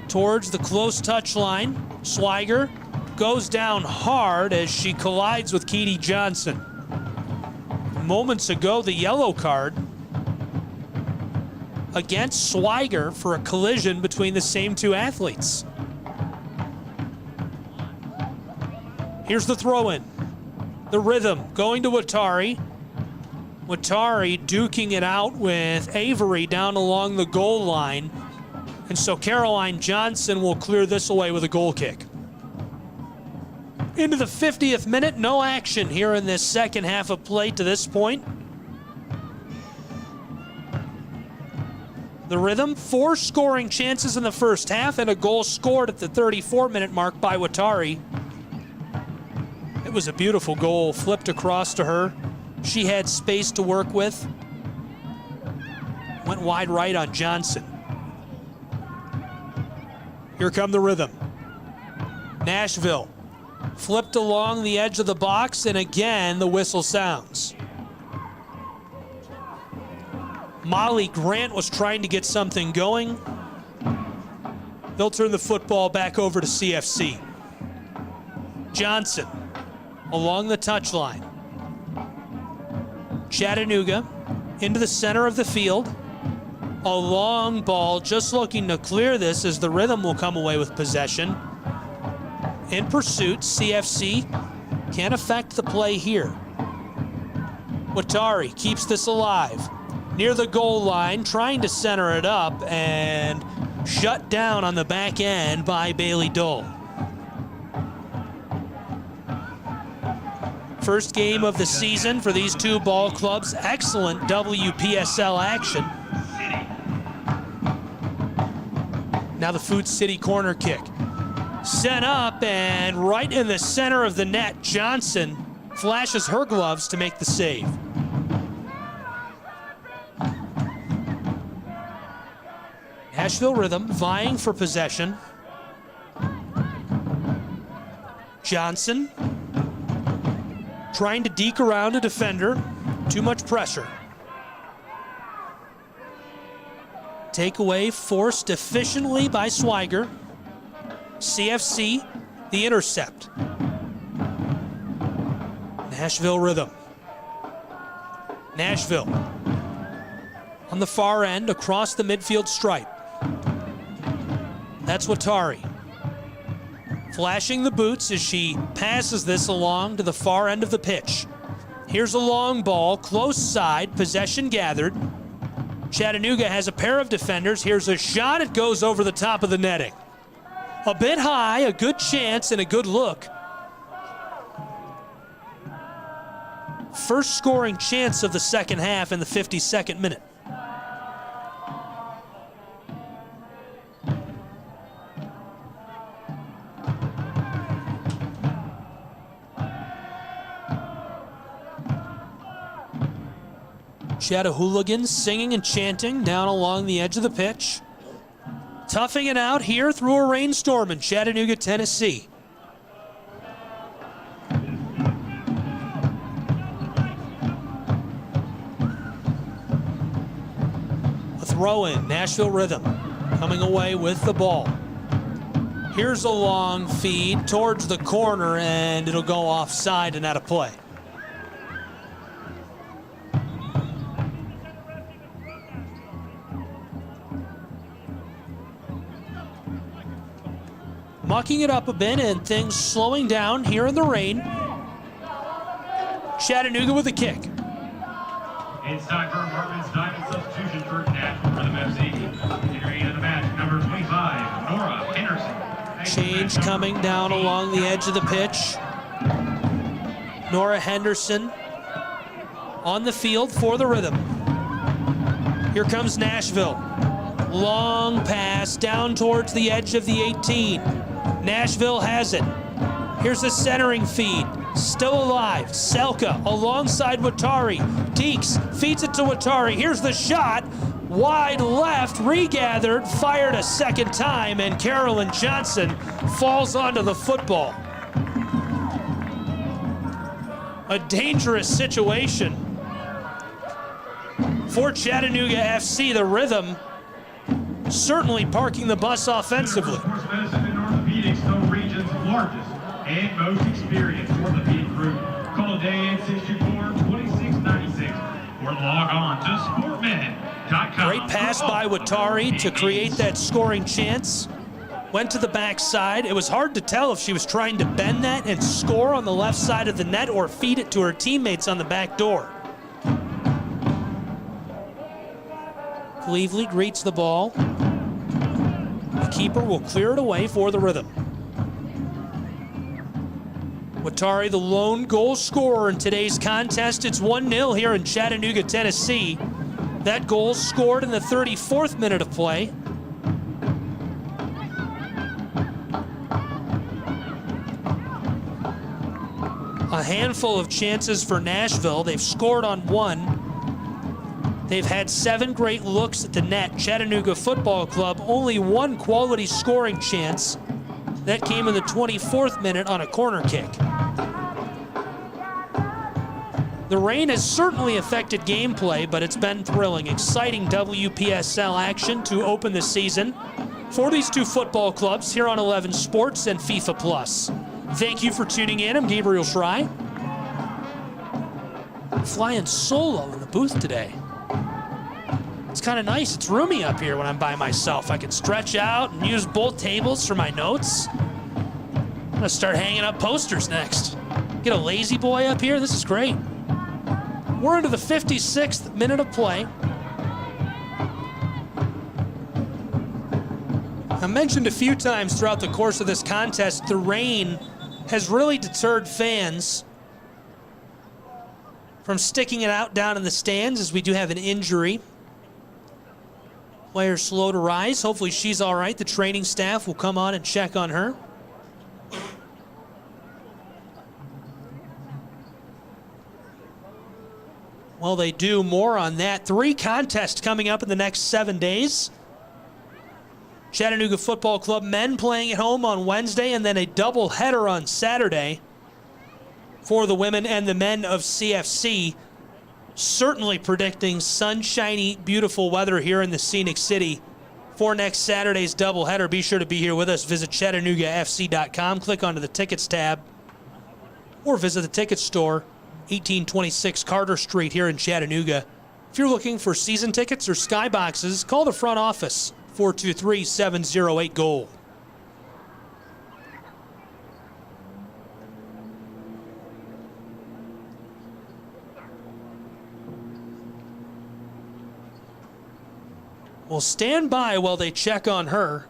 Towards the close touchline, Swiger goes down hard as she collides with Keedy Johnson. Moments ago, the yellow card against Swiger for a collision between the same two athletes. Here's the throw-in. The Rhythm going to Watari. Watari duking it out with Avery down along the goal line. And so Caroline Johnson will clear this away with a goal kick. Into the 50th minute, no action here in this second half of play to this point. The Rhythm, 4 scoring chances in the first half and a goal scored at the 34-minute mark by Watari. It was a beautiful goal, flipped across to her. She had space to work with. Went wide right on Johnson. Here come the Rhythm. Nashville flipped along the edge of the box, and again the whistle sounds. Molly Grant was trying to get something going. They'll turn the football back over to CFC. Johnson along the touchline. Chattanooga into the center of the field. A long ball, just looking to clear this as the Rhythm will come away with possession. In pursuit, CFC can't affect the play here. Watari keeps this alive. Near the goal line, trying to center it up and shut down on the back end by Bailey Dole. First game of the season for these two ball clubs. Excellent WPSL action. Now the Food City corner kick. Sent up and right in the center of the net. Johnson flashes her gloves to make the save. Nashville Rhythm vying for possession. Johnson trying to deke around a defender. Too much pressure. Takeaway forced efficiently by Swiger. CFC, the intercept. Nashville Rhythm. Nashville on the far end across the midfield stripe. That's Watari. Flashing the boots as she passes this along to the far end of the pitch. Here's a long ball, close side, possession gathered. Chattanooga has a pair of defenders. Here's a shot, it goes over the top of the netting. A bit high, a good chance, and a good look. First scoring chance of the second half in the 52nd minute. Chattahooligans singing and chanting down along the edge of the pitch. Toughing it out here through a rainstorm in Chattanooga, Tennessee. A throw-in, Nashville Rhythm coming away with the ball. Here's a long feed towards the corner, and it'll go offside and out of play. Mucking it up a bit and things slowing down here in the rain. Chattanooga with a kick. It's time for a women's diamond substitution for Nashville Rhythm FC. Entering into the match, number 25, Nora Henderson. Change coming down along the edge of the pitch. Nora Henderson on the field for the Rhythm. Here comes Nashville. Long pass down towards the edge of the 18. Nashville has it. Here's the centering feed. Still alive. Selka alongside Watari. Deeks feeds it to Watari. Here's the shot. Wide left, regathered, fired a second time, and Carolyn Johnson falls onto the football. A dangerous situation for Chattanooga FC. The Rhythm certainly parking the bus offensively. Sports Medicine and Orthopedics, the region's largest and most experienced orthopedic group. Call today at 624-2696 or log on to sportmed.com. Great pass by Watari to create that scoring chance. Went to the backside. It was hard to tell if she was trying to bend that and score on the left side of the net or feed it to her teammates on the back door. Cleveland greets the ball. The keeper will clear it away for the Rhythm. Watari, the lone goal scorer in today's contest. It's 1-0 here in Chattanooga, Tennessee. That goal scored in the 34th minute of play. A handful of chances for Nashville. They've scored on one. They've had 7 great looks at the net. Chattanooga Football Club, only one quality scoring chance. That came in the 24th minute on a corner kick. The rain has certainly affected gameplay, but it's been thrilling. Exciting WPSL action to open the season for these two football clubs here on 11 Sports and FIFA Plus. Thank you for tuning in. I'm Gabriel Schrei. Flying solo in the booth today. It's kind of nice. It's roomy up here when I'm by myself. I can stretch out and use both tables for my notes. I'm gonna start hanging up posters next. Get a lazy boy up here. This is great. We're into the 56th minute of play. I mentioned a few times throughout the course of this contest, the rain has really deterred fans from sticking it out down in the stands, as we do have an injury. Player slow to rise. Hopefully she's all right. The training staff will come on and check on her. Well, they do. More on that. 3 contests coming up in the next 7 days. Chattanooga Football Club men playing at home on Wednesday, and then a doubleheader on Saturday for the women and the men of CFC. Certainly predicting sunshiny, beautiful weather here in the Scenic City for next Saturday's doubleheader. Be sure to be here with us. Visit ChattanoogaFC.com, click onto the Tickets tab, or visit the ticket store, 1826 Carter Street here in Chattanooga. If you're looking for season tickets or skyboxes, call the front office, 423-708-GOAL. Well, stand by while they check on her.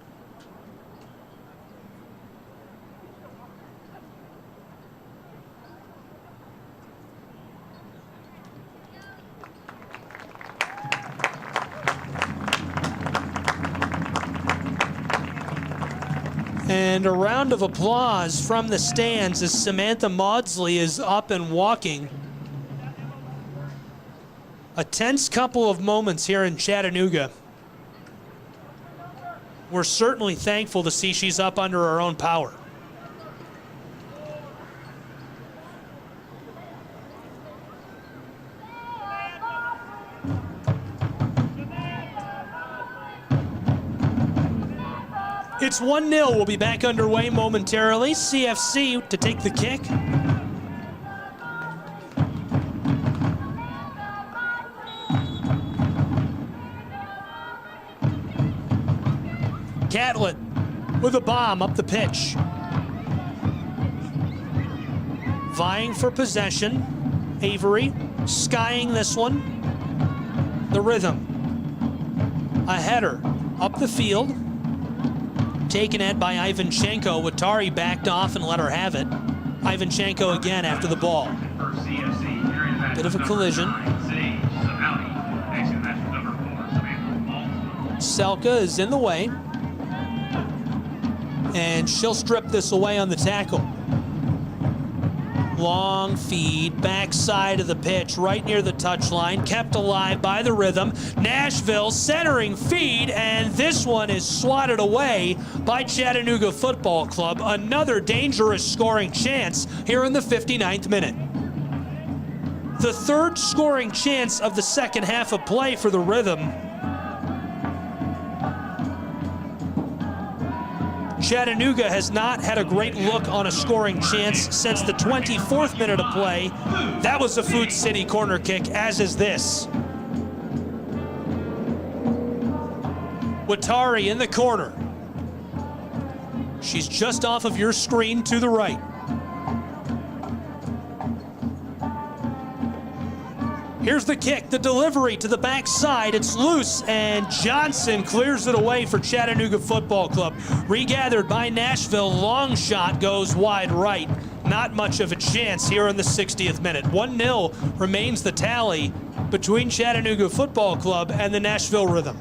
And a round of applause from the stands as Samantha Maudsley is up and walking. A tense couple of moments here in Chattanooga. We're certainly thankful to see she's up under her own power. It's 1-0. We'll be back underway momentarily. CFC to take the kick. Catlett with a bomb up the pitch. Vying for possession. Avery skying this one. The Rhythm. A header up the field. Taken at by Ivanchenko. Watari backed off and let her have it. Ivanchenko again after the ball. Bit of a collision. Selka is in the way. And she'll strip this away on the tackle. Long feed, backside of the pitch, right near the touchline, kept alive by the Rhythm. Nashville centering feed, and this one is swatted away by Chattanooga Football Club. Another dangerous scoring chance here in the 59th minute. The third scoring chance of the second half of play for the Rhythm. Chattanooga has not had a great look on a scoring chance since the 24th minute of play. That was a Food City corner kick, as is this. Watari in the corner. She's just off of your screen to the right. Here's the kick, the delivery to the backside. It's loose, and Johnson clears it away for Chattanooga Football Club. Regathered by Nashville, long shot goes wide right. Not much of a chance here in the 60th minute. 1-0 remains the tally between Chattanooga Football Club and the Nashville Rhythm.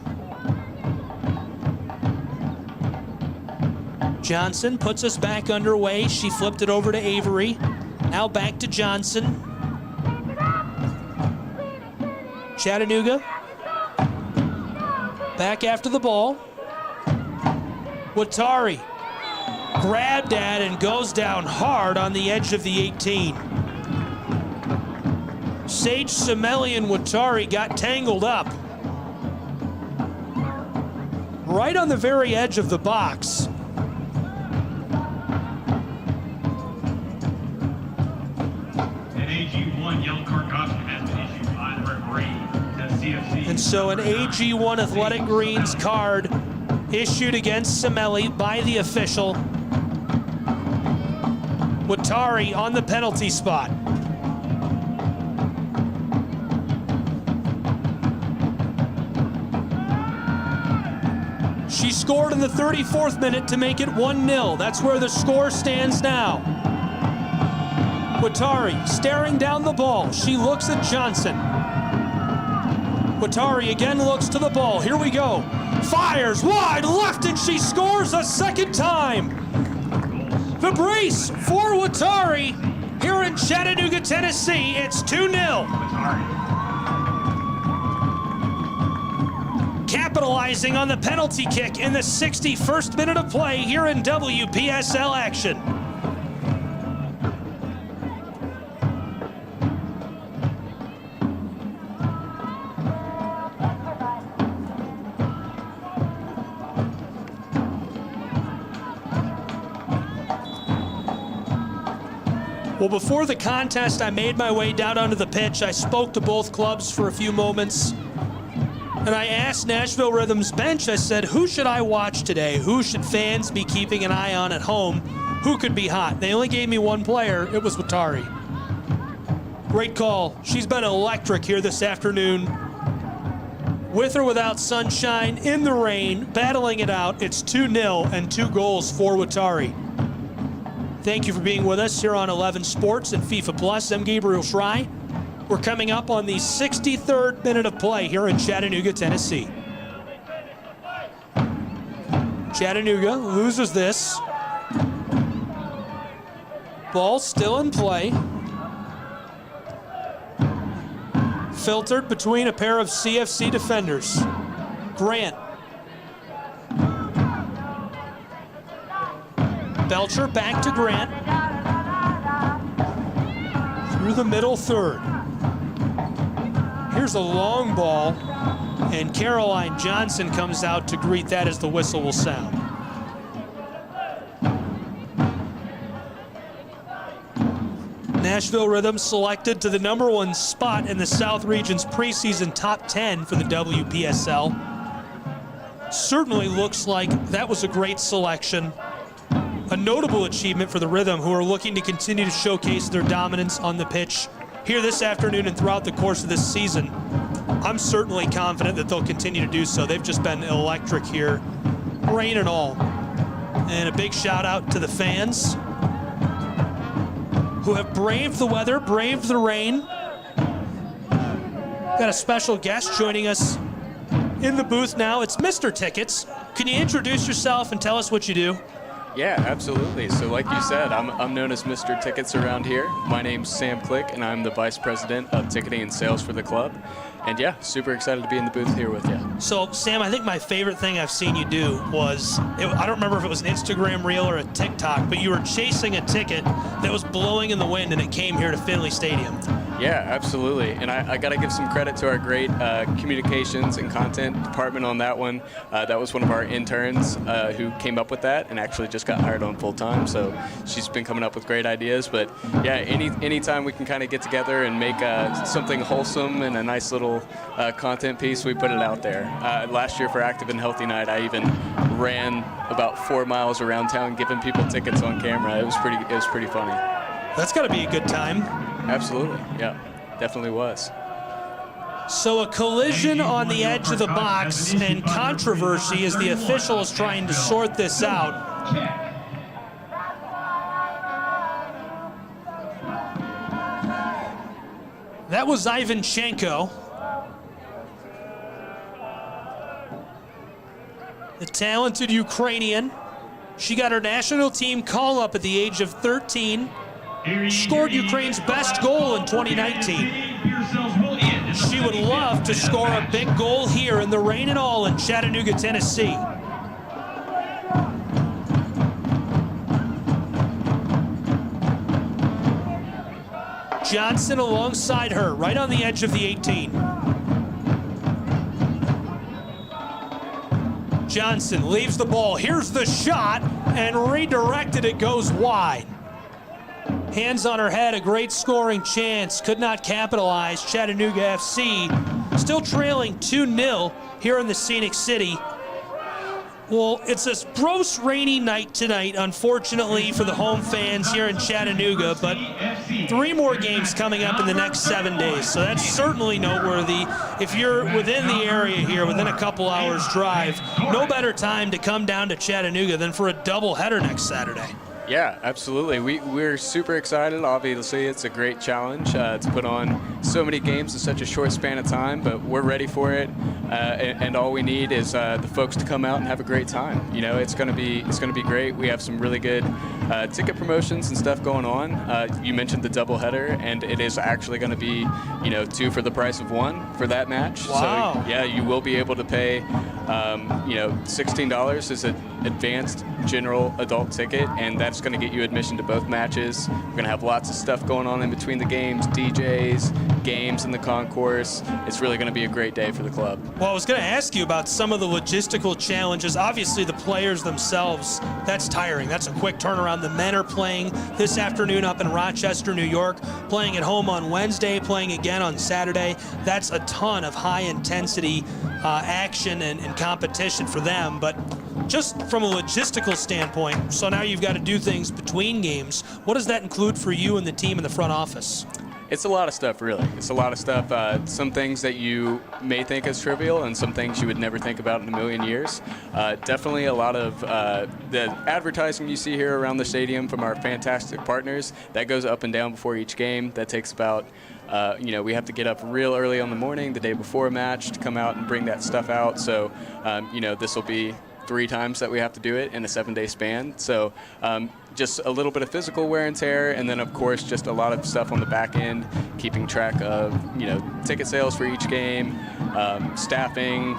Johnson puts us back underway. She flipped it over to Avery. Now back to Johnson. Chattanooga back after the ball. Watari grabbed at and goes down hard on the edge of the 18. Sage Semeli and Watari got tangled up right on the very edge of the box. An AG1 yellow card caution has been issued by the referee. And so an AG1 Athletic Greens card issued against Semeli by the official. Watari on the penalty spot. She scored in the 34th minute to make it 1-0. That's where the score stands now. Watari staring down the ball. She looks at Johnson. Watari again looks to the ball. Here we go. Fires wide left, and she scores a second time. The brace for Watari here in Chattanooga, Tennessee. It's 2-0. Capitalizing on the penalty kick in the 61st minute of play here in WPSL action. Well, before the contest, I made my way down onto the pitch. I spoke to both clubs for a few moments. And I asked Nashville Rhythm's bench, I said, who should I watch today? Who should fans be keeping an eye on at home? Who could be hot? They only gave me one player. It was Watari. Great call. She's been electric here this afternoon. With or without sunshine, in the rain, battling it out. It's 2-0 and 2 goals for Watari. Thank you for being with us here on 11 Sports and FIFA Plus. I'm Gabriel Schrei. We're coming up on the 63rd minute of play here in Chattanooga, Tennessee. Chattanooga loses this. Ball still in play. Filtered between a pair of CFC defenders. Grant. Belcher back to Grant. Through the middle third. Here's a long ball, and Caroline Johnson comes out to greet that as the whistle will sound. Nashville Rhythm selected to the #1 spot in the South Region's preseason top 10 for the WPSL. Certainly looks like that was a great selection. A notable achievement for the Rhythm, who are looking to continue to showcase their dominance on the pitch here this afternoon and throughout the course of this season. I'm certainly confident that they'll continue to do so. They've just been electric here, rain and all. And a big shout out to the fans who have braved the weather, braved the rain. Got a special guest joining us in the booth now. It's Mr. Tickets. Can you introduce yourself and tell us what you do? Yeah, absolutely. So like you said, I'm known as Mr. Tickets around here. My name's Sam Click, and I'm the Vice President of Ticketing and Sales for the club. And yeah, super excited to be in the booth here with you. So Sam, I think my favorite thing I've seen you do was, I don't remember if it was an Instagram reel or a TikTok, but you were chasing a ticket that was blowing in the wind and it came here to Finley Stadium. Yeah, absolutely. And I got to give some credit to our great communications and content department on that one. That was one of our interns who came up with that and actually just got hired on full time. So she's been coming up with great ideas. But yeah, anytime we can kind of get together and make something wholesome and a nice little content piece, we put it out there. Last year for Active and Healthy Night, I even ran about 4 miles around town giving people tickets on camera. It was pretty funny. That's got to be a good time. Absolutely, yeah, definitely was. So a collision on the edge of the box and controversy as the official is trying to sort this out. That was Ivanchenko. The talented Ukrainian. She got her national team call-up at the age of 13. Scored Ukraine's best goal in 2019. She would love to score a big goal here in the rain and all in Chattanooga, Tennessee. Johnson alongside her, right on the edge of the 18. Johnson leaves the ball. Here's the shot, and redirected. It goes wide. Hands on her head, a great scoring chance. Could not capitalize. Chattanooga FC still trailing 2-0 here in the Scenic City. Well, it's a gross rainy night tonight, unfortunately, for the home fans here in Chattanooga, but 3 more games coming up in the next 7 days, so that's certainly noteworthy. If you're within the area here, within a couple hours drive, no better time to come down to Chattanooga than for a doubleheader next Saturday. Yeah, absolutely. We're super excited. Obviously, it's a great challenge to put on so many games in such a short span of time, but we're ready for it. And all we need is the folks to come out and have a great time. You know, it's gonna be great. We have some really good ticket promotions and stuff going on. You mentioned the doubleheader, and it is actually going to be, 2 for the price of 1 for that match. Wow. So yeah, you will be able to pay, $16 is an advanced general adult ticket, and that's going to get you admission to both matches. We're going to have lots of stuff going on in between the games, DJs, games in the concourse. It's really going to be a great day for the club. Well, I was going to ask you about some of the logistical challenges. Obviously, the players themselves, that's tiring. That's a quick turnaround. The men are playing this afternoon up in Rochester, New York, playing at home on Wednesday, playing again on Saturday. That's a ton of high-intensity action and competition for them. But just from a logistical standpoint, so now you've got to do things between games. What does that include for you and the team in the front office? It's a lot of stuff, really. It's a lot of stuff. Some things that you may think is trivial and some things you would never think about in a million years. Definitely a lot of the advertising you see here around the stadium from our fantastic partners, that goes up and down before each game. That takes about, we have to get up real early on the morning, the day before a match, to come out and bring that stuff out. So, this will be 3 times that we have to do it in a 7-day span. So just a little bit of physical wear and tear, and then of course just a lot of stuff on the back end, keeping track of ticket sales for each game, staffing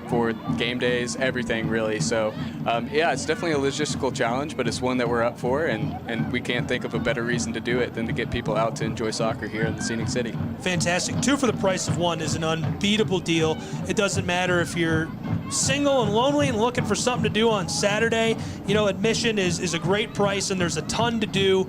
for game days, everything really. So yeah, it's definitely a logistical challenge, but it's one that we're up for, and we can't think of a better reason to do it than to get people out to enjoy soccer here in the Scenic City. Fantastic. 2 for the price of 1 is an unbeatable deal. It doesn't matter if you're single and lonely and looking for something to do on Saturday. Admission is a great price, and there's a ton to do.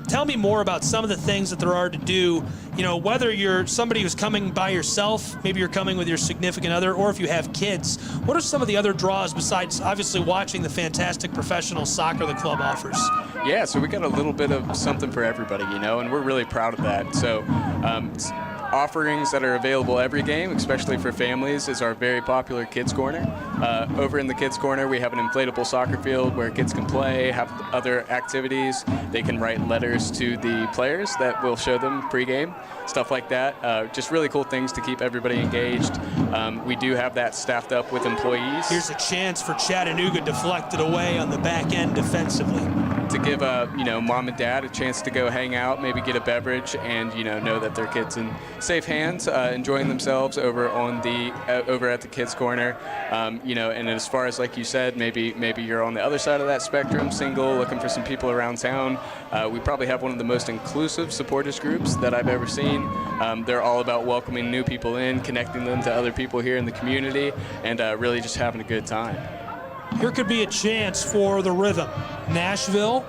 Tell me more about some of the things that there are to do. Whether you're somebody who's coming by yourself, maybe you're coming with your significant other, or if you have kids, what are some of the other draws besides obviously watching the fantastic professional soccer the club offers? Yeah, so we got a little bit of something for everybody, and we're really proud of that. So offerings that are available every game, especially for families, is our very popular Kids Corner. Over in the Kids Corner, we have an inflatable soccer field where kids can play, have other activities. They can write letters to the players that will show them pregame, stuff like that. Just really cool things to keep everybody engaged. We do have that staffed up with employees. Here's a chance for Chattanooga, deflected away on the back end defensively. to give mom and dad a chance to go hang out, maybe get a beverage, and know that their kids in safe hands, enjoying themselves over at the kids corner. And as far as, like you said, maybe you're on the other side of that spectrum, single, looking for some people around town. We probably have one of the most inclusive supporters groups that I've ever seen. They're all about welcoming new people in, connecting them to other people here in the community, and really just having a good time. Here could be a chance for the Rhythm. Nashville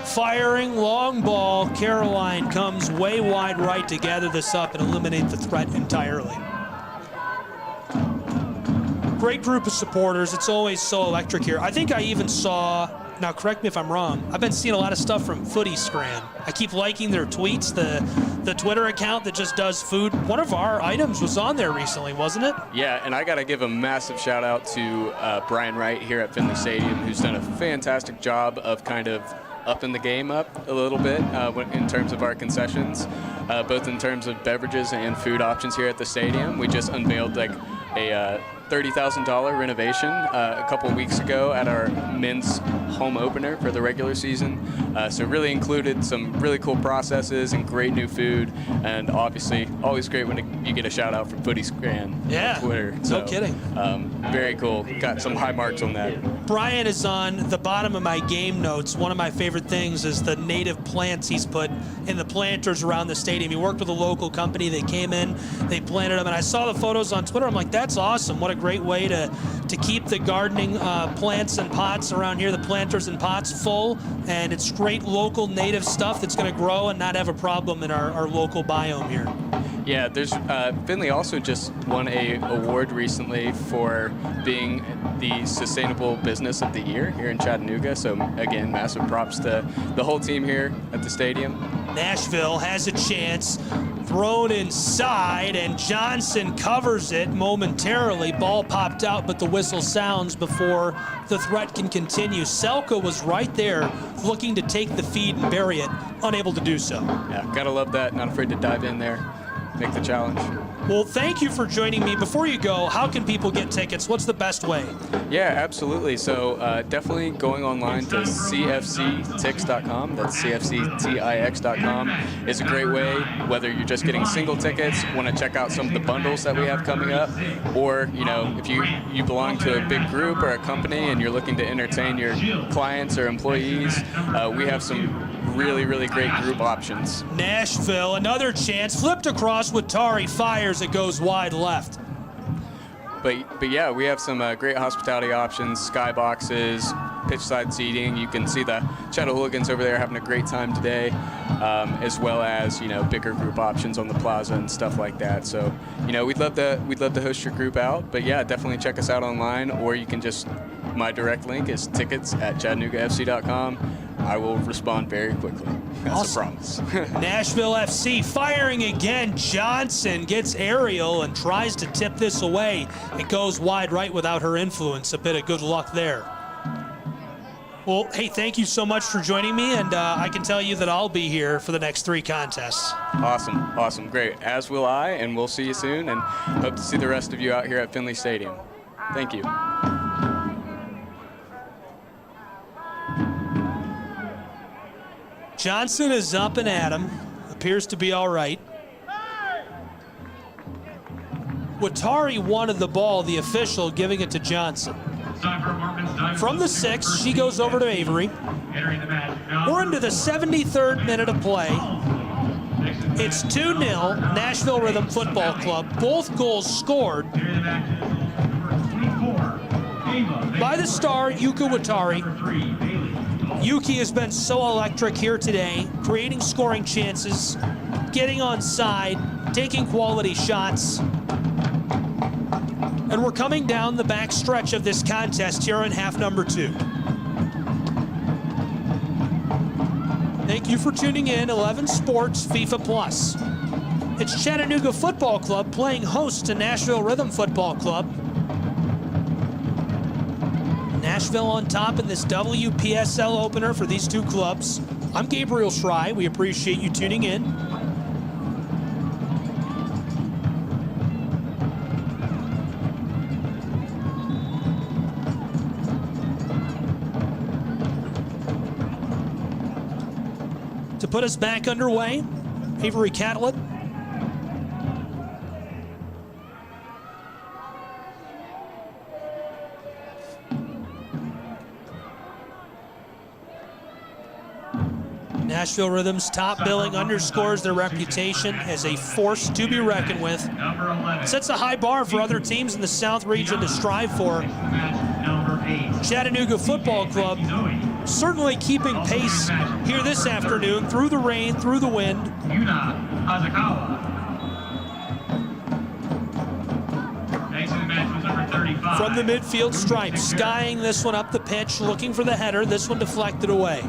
firing, long ball. Caroline comes way wide right to gather this up and eliminate the threat entirely. Great group of supporters. It's always so electric here. I think I even saw, now correct me if I'm wrong, I've been seeing a lot of stuff from Footy Scran. I keep liking their tweets, the Twitter account that just does food. One of our items was on there recently, wasn't it? Yeah, and I got to give a massive shout out to Brian Wright here at Finley Stadium, who's done a fantastic job of kind of upping the game up a little bit in terms of our concessions, both in terms of beverages and food options here at the stadium. We just unveiled like a $30,000 renovation a couple weeks ago at our men's home opener for the regular season. So really included some really cool processes and great new food, and obviously always great when you get a shout out from Footy Scran on Twitter. So, no kidding. Very cool. Got some high marks on that. Brian is on the bottom of my game notes. One of my favorite things is the native plants he's put in the planters around the stadium. He worked with a local company. They came in, they planted them, and I saw the photos on Twitter. I'm like, that's awesome. What a great way to keep the gardening plants and pots around here, the planters and pots full, and it's great local native stuff that's going to grow and not have a problem in our local biome here. Yeah, there's Finley also just won a award recently for being the Sustainable Business of the Year here in Chattanooga. So again, massive props to the whole team here at the stadium. Nashville has a chance, thrown inside, and Johnson covers it momentarily. Ball popped out, but the whistle sounds before the threat can continue. Selka was right there looking to take the feed and bury it, unable to do so. Yeah, gotta love that. Not afraid to dive in there, make the challenge. Well, thank you for joining me. Before you go, how can people get tickets? What's the best way? Yeah, absolutely. So definitely going online to cfctix.com, that's cfctix.com, is a great way, whether you're just getting single tickets, want to check out some of the bundles that we have coming up, or if you belong to a big group or a company and you're looking to entertain your clients or employees, we have some really, really great group options. Nashville, another chance, flipped across with Tari, fires, it goes wide left. But yeah, we have some great hospitality options, skyboxes, pitch side seating. You can see the Chattanooga over there having a great time today, as well as bigger group options on the plaza and stuff like that. So we'd love to host your group out. But yeah, definitely check us out online, or you can just, my direct link is tickets@chattanooga.fc.com. I will respond very quickly. That's awesome. A promise. Nashville FC firing again. Johnson gets aerial and tries to tip this away. It goes wide right without her influence. A bit of good luck there. Well, hey, thank you so much for joining me, and I can tell you that I'll be here for the next 3 contests. Awesome, great. As will I, and we'll see you soon, and hope to see the rest of you out here at Finley Stadium. Thank you. Johnson is up and at him. Appears to be all right. Watari wanted the ball, the official giving it to Johnson. From the 6, she goes over to Avery. We're into the 73rd minute of play. It's 2-0, Nashville Rhythm Football Club. Both goals scored by the star, Yuka Watari. Yuki has been so electric here today, creating scoring chances, getting onside, taking quality shots. And we're coming down the back stretch of this contest here in half number 2. Thank you for tuning in, 11 Sports FIFA Plus. It's Chattanooga Football Club playing host to Nashville Rhythm Football Club. Nashville on top in this WPSL opener for these 2 clubs. I'm Gabriel Schrei. We appreciate you tuning in. to put us back underway. Avery Catlett. Nashville Rhythm's top billing underscores their reputation as a force to be reckoned with. Sets a high bar for other teams in the South region to strive for. Chattanooga Football Club certainly keeping pace here this afternoon through the rain, through the wind. From the midfield stripe, skying this one up the pitch, looking for the header. This one deflected away.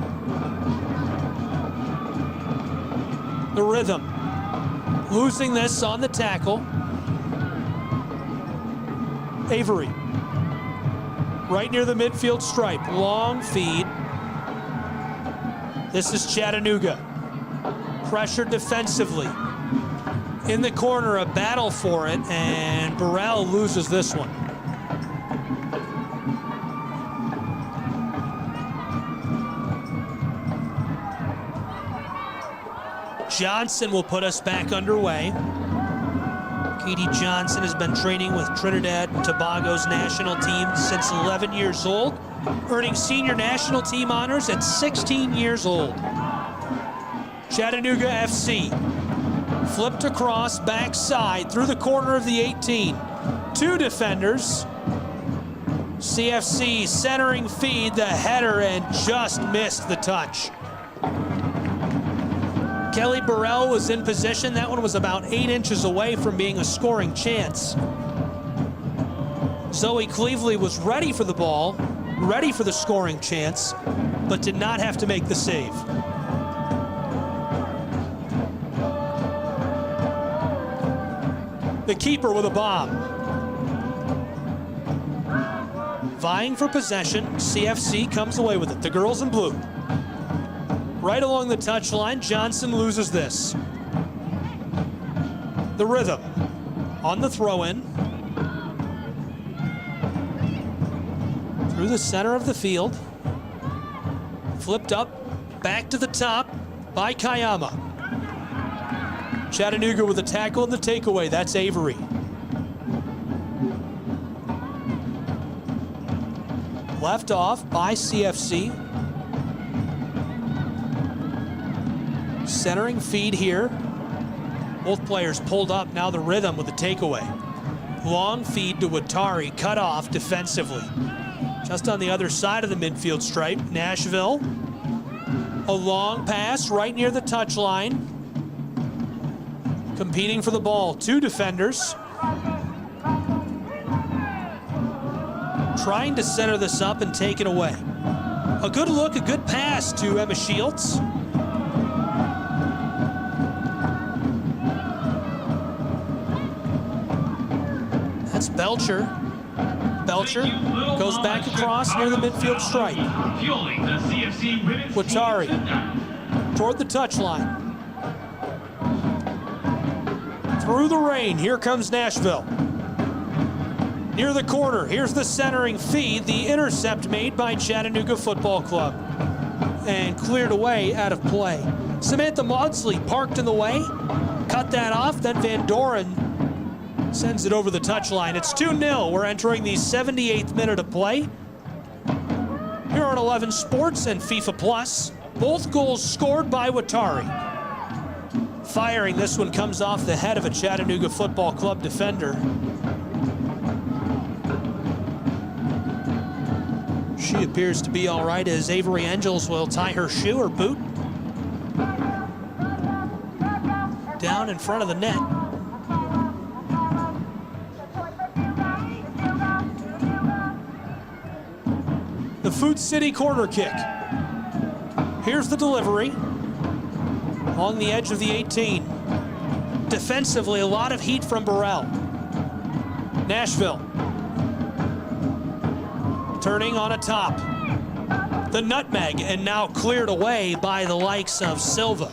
The Rhythm losing this on the tackle. Avery right near the midfield stripe, long feed. This is Chattanooga, pressured defensively. In the corner, a battle for it, and Burrell loses this one. Johnson will put us back underway. Katie Johnson has been training with Trinidad and Tobago's national team since 11 years old, earning senior national team honors at 16 years old. Chattanooga FC flipped across, backside, through the corner of the 18. Two defenders. CFC centering feed, the header, and just missed the touch. Kelly Burrell was in position. That one was about 8 inches away from being a scoring chance. Zoe Cleveley was ready for the ball, ready for the scoring chance, but did not have to make the save. The keeper with a bomb. Vying for possession, CFC comes away with it. The girls in blue. Right along the touchline, Johnson loses this. The Rhythm on the throw-in. Through the center of the field. Flipped up, back to the top by Kayama. Chattanooga with a tackle and the takeaway. That's Avery. Left off by CFC. Centering feed here. Both players pulled up. Now the Rhythm with the takeaway. Long feed to Watari, cut off defensively. Just on the other side of the midfield stripe, Nashville. A long pass right near the touchline. Competing for the ball, two defenders. Trying to center this up and take it away. A good look, a good pass to Emma Shields. That's Belcher. Belcher goes back across near the midfield stripe. Watari toward the touchline. Through the rain, here comes Nashville. Near the corner, here's the centering feed, the intercept made by Chattanooga Football Club. And cleared away out of play. Samantha Maudsley parked in the way, cut that off, then Van Doren sends it over the touchline. It's 2-0. We're entering the 78th minute of play. Here on 11 Sports and FIFA Plus. Both goals scored by Watari. Firing, this one comes off the head of a Chattanooga Football Club defender. She appears to be all right as Avery Angels will tie her shoe or boot. Down in front of the net. The Food City corner kick. Here's the delivery. On the edge of the 18. Defensively, a lot of heat from Burrell. Nashville. Turning on a top. The nutmeg, and now cleared away by the likes of Silva.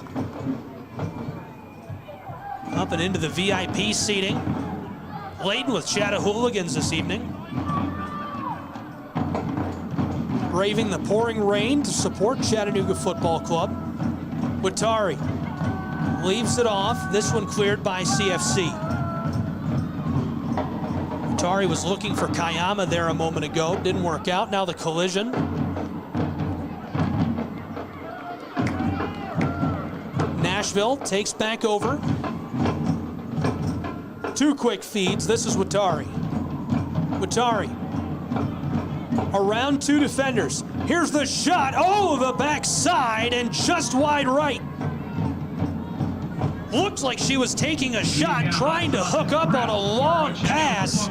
Up and into the VIP seating. Laden with Chattahooligans this evening. Braving the pouring rain to support Chattanooga Football Club. Watari leaves it off. This one cleared by CFC. Watari was looking for Kayama there a moment ago. Didn't work out. Now the collision. Nashville takes back over. 2 quick feeds. This is Watari. Watari around 2 defenders. Here's the shot. Oh, the backside and just wide right. Looked like she was taking a shot, trying to hook up on a long pass.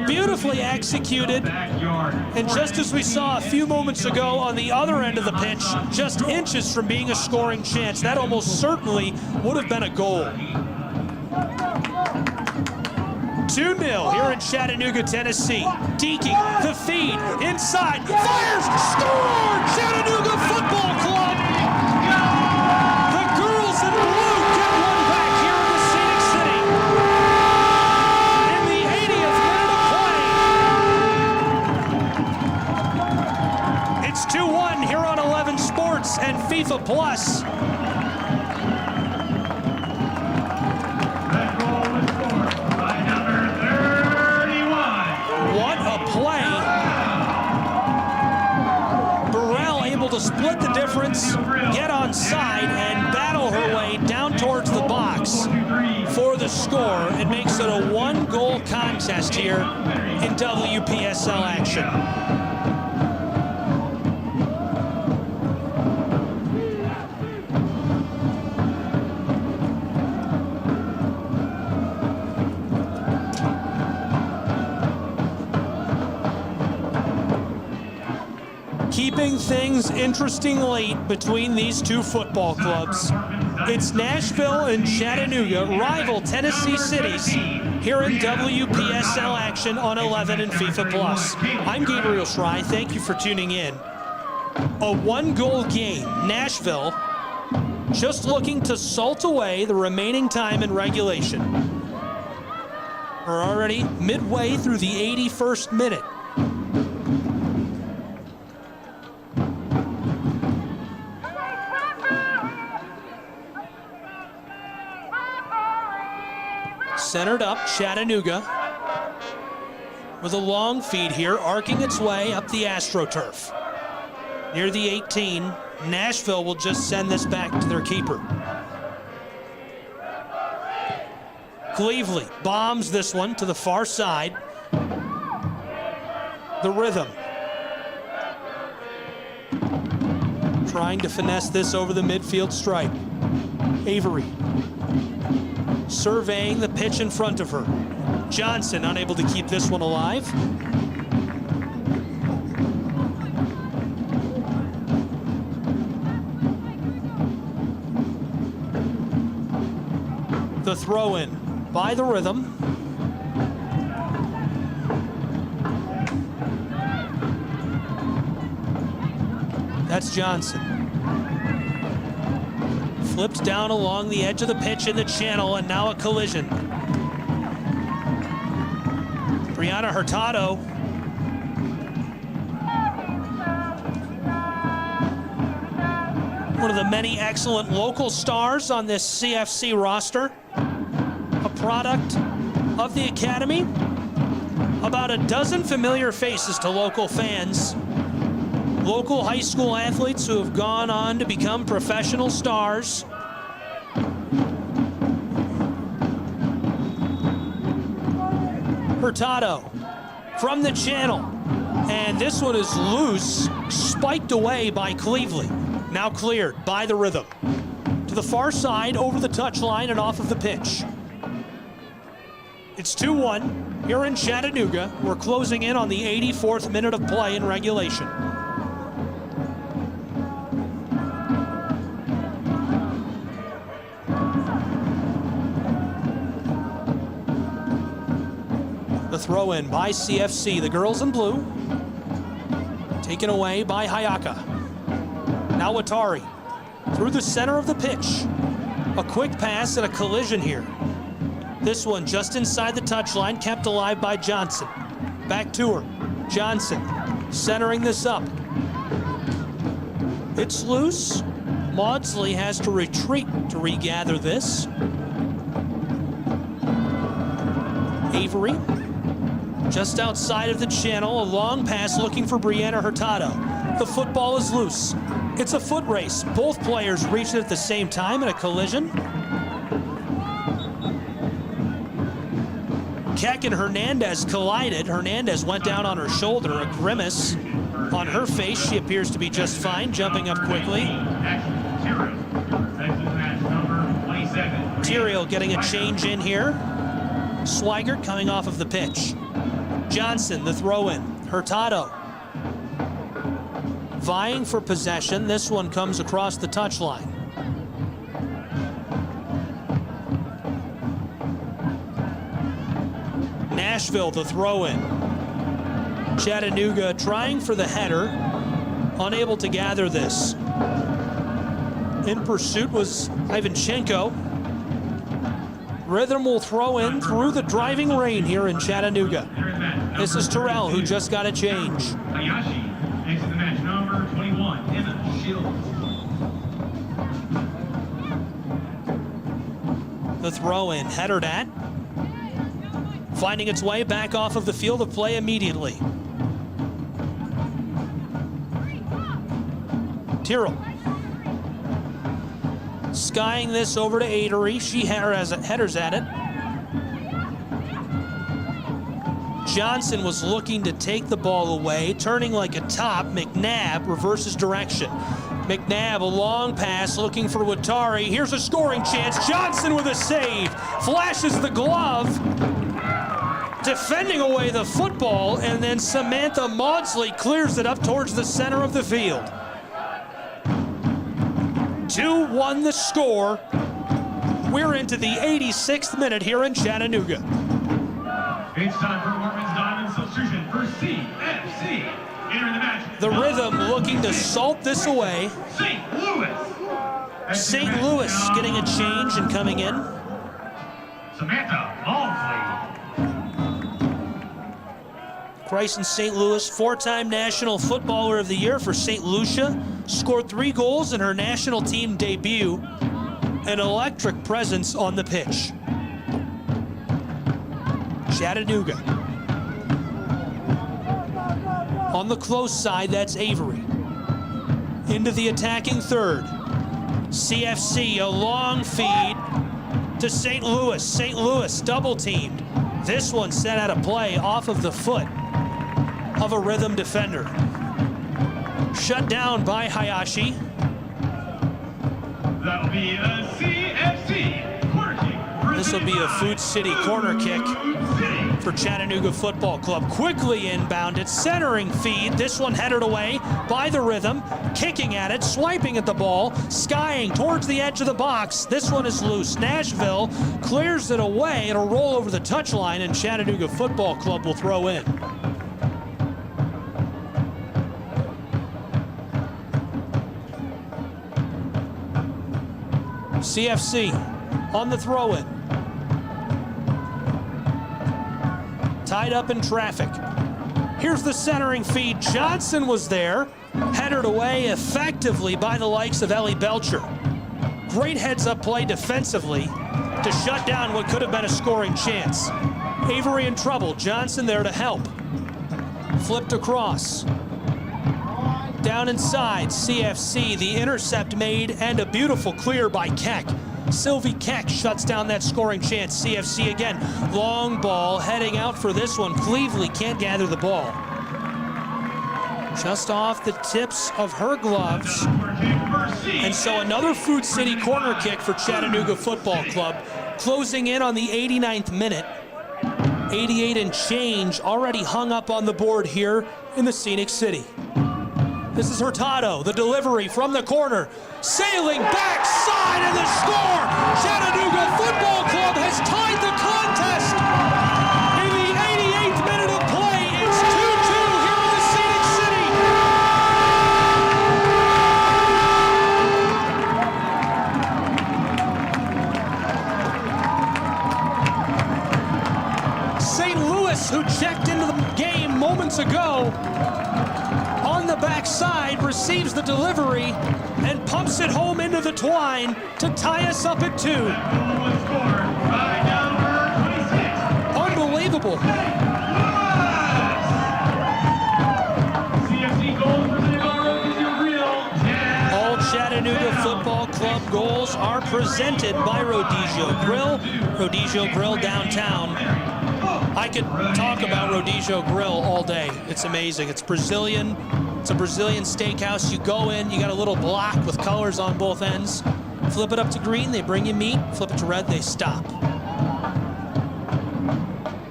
Beautifully executed. And just as we saw a few moments ago on the other end of the pitch, just inches from being a scoring chance. That almost certainly would have been a goal. 2-0 here in Chattanooga, Tennessee. Deaking, the feed, inside, fires, score! Chattanooga Football Club! The girls in blue get one back here in the Scenic City. In the 80th minute of play. It's 2-1 here on 11 Sports and FIFA Plus. To split the difference, get on side, and battle her way down towards the box for the score. It makes it a 1-goal contest here in WPSL action. Keeping things interesting late between these 2 football clubs. It's Nashville and Chattanooga, rival Tennessee cities, here in WPSL action on 11 and FIFA Plus. I'm Gabriel Schrei. Thank you for tuning in. A 1-goal game. Nashville just looking to salt away the remaining time in regulation. We're already midway through the 81st minute. Centered up, Chattanooga with a long feed here, arcing its way up the AstroTurf. Near the 18, Nashville will just send this back to their keeper. Cleveland bombs this one to the far side. The Rhythm trying to finesse this over the midfield stripe. Avery surveying the pitch in front of her. Johnson unable to keep this one alive. The throw in by the Rhythm. That's Johnson. Flipped down along the edge of the pitch in the channel, and now a collision. Brianna Hurtado. One of the many excellent local stars on this CFC roster. A product of the academy. About a dozen familiar faces to local fans. Local high school athletes who have gone on to become professional stars. Hurtado from the channel. And this one is loose, spiked away by Cleveland. Now cleared by the Rhythm. To the far side, over the touchline and off of the pitch. It's 2-1 here in Chattanooga. We're closing in on the 84th minute of play in regulation. The throw in by CFC, the girls in blue. Taken away by Hayaka. Now Watari through the center of the pitch. A quick pass and a collision here. This one just inside the touchline, kept alive by Johnson. Back to her. Johnson centering this up. It's loose. Maudsley has to retreat to regather this. Avery, just outside of the channel, a long pass looking for Brianna Hurtado. The football is loose. It's a foot race. Both players reached it at the same time in a collision. Keck and Hernandez collided. Hernandez went down on her shoulder, a grimace on her face. She appears to be just fine, jumping up quickly. Tyriel getting a change in here. Swigert coming off of the pitch. Johnson, the throw-in. Hurtado vying for possession. This one comes across the touchline. Nashville, the throw-in. Chattanooga trying for the header, unable to gather this. In pursuit was Ivanchenko. Rhythm will throw in through the driving rain here in Chattanooga. This is Terrell, who just got a change. Hayashi, next to the match, number 21, Emma Shields. The throw-in, headered at. Finding its way back off of the field of play immediately. Tyrrell. Skying this over to Adery. She headers at it. Johnson was looking to take the ball away, turning like a top. McNabb reverses direction. McNabb, a long pass looking for Watari. Here's a scoring chance. Johnson with a save. Flashes the glove. Defending away the football, and then Samantha Maudsley clears it up towards the center of the field. 2-1 the score. We're into the 86th minute here in Chattanooga. It's time for Martin's Diamond substitution for CFC. Entering the match. The Rhythm looking to salt this away. St. Louis. St. Louis getting a change and coming in. Samantha Maudsley. Christ in St. Louis, four-time National Footballer of the Year for St. Lucia. Scored 3 goals in her national team debut. An electric presence on the pitch. Chattanooga. On the close side, that's Avery. Into the attacking third. CFC, a long feed to St. Louis. St. Louis double-teamed. This one set out of play off of the foot of a Rhythm defender. Shut down by Hayashi. That'll be a CFC corner kick. This will be a Food City corner kick for Chattanooga Football Club. Quickly inbounded, centering feed. This one headed away by the Rhythm, kicking at it, swiping at the ball, skying towards the edge of the box. This one is loose. Nashville clears it away. It'll roll over the touchline, and Chattanooga Football Club will throw in. CFC on the throw-in. Tied up in traffic. Here's the centering feed. Johnson was there, headed away effectively by the likes of Ellie Belcher. Great heads-up play defensively to shut down what could have been a scoring chance. Avery in trouble. Johnson there to help. Flipped across. Down inside, CFC, the intercept made, and a beautiful clear by Keck. Sylvie Keck shuts down that scoring chance. CFC again, long ball, heading out for this one. Cleveley can't gather the ball. Just off the tips of her gloves. And so another Food City corner kick for Chattanooga Football Club. Closing in on the 89th minute. 88 and change already hung up on the board here in the Scenic City. This is Hurtado, the delivery from the corner, sailing backside and the score! Chattanooga Football Club has tied the contest! In the 88th minute of play, it's 2-2 here in the Scenic City! St. Louis, who checked into the game moments ago, on the backside, receives the delivery, and pumps it home into the twine to tie us up at 2. That goal was scored by number 26. Unbelievable. CFC goals presented by Rodizio Grill. All Chattanooga Football Club goals are presented by Rodizio Grill. Rodizio Grill downtown. I could talk about Rodizio Grill all day. It's amazing. It's Brazilian. It's a Brazilian steakhouse. You go in, you got a little block with colors on both ends. Flip it up to green, they bring you meat. Flip it to red, they stop.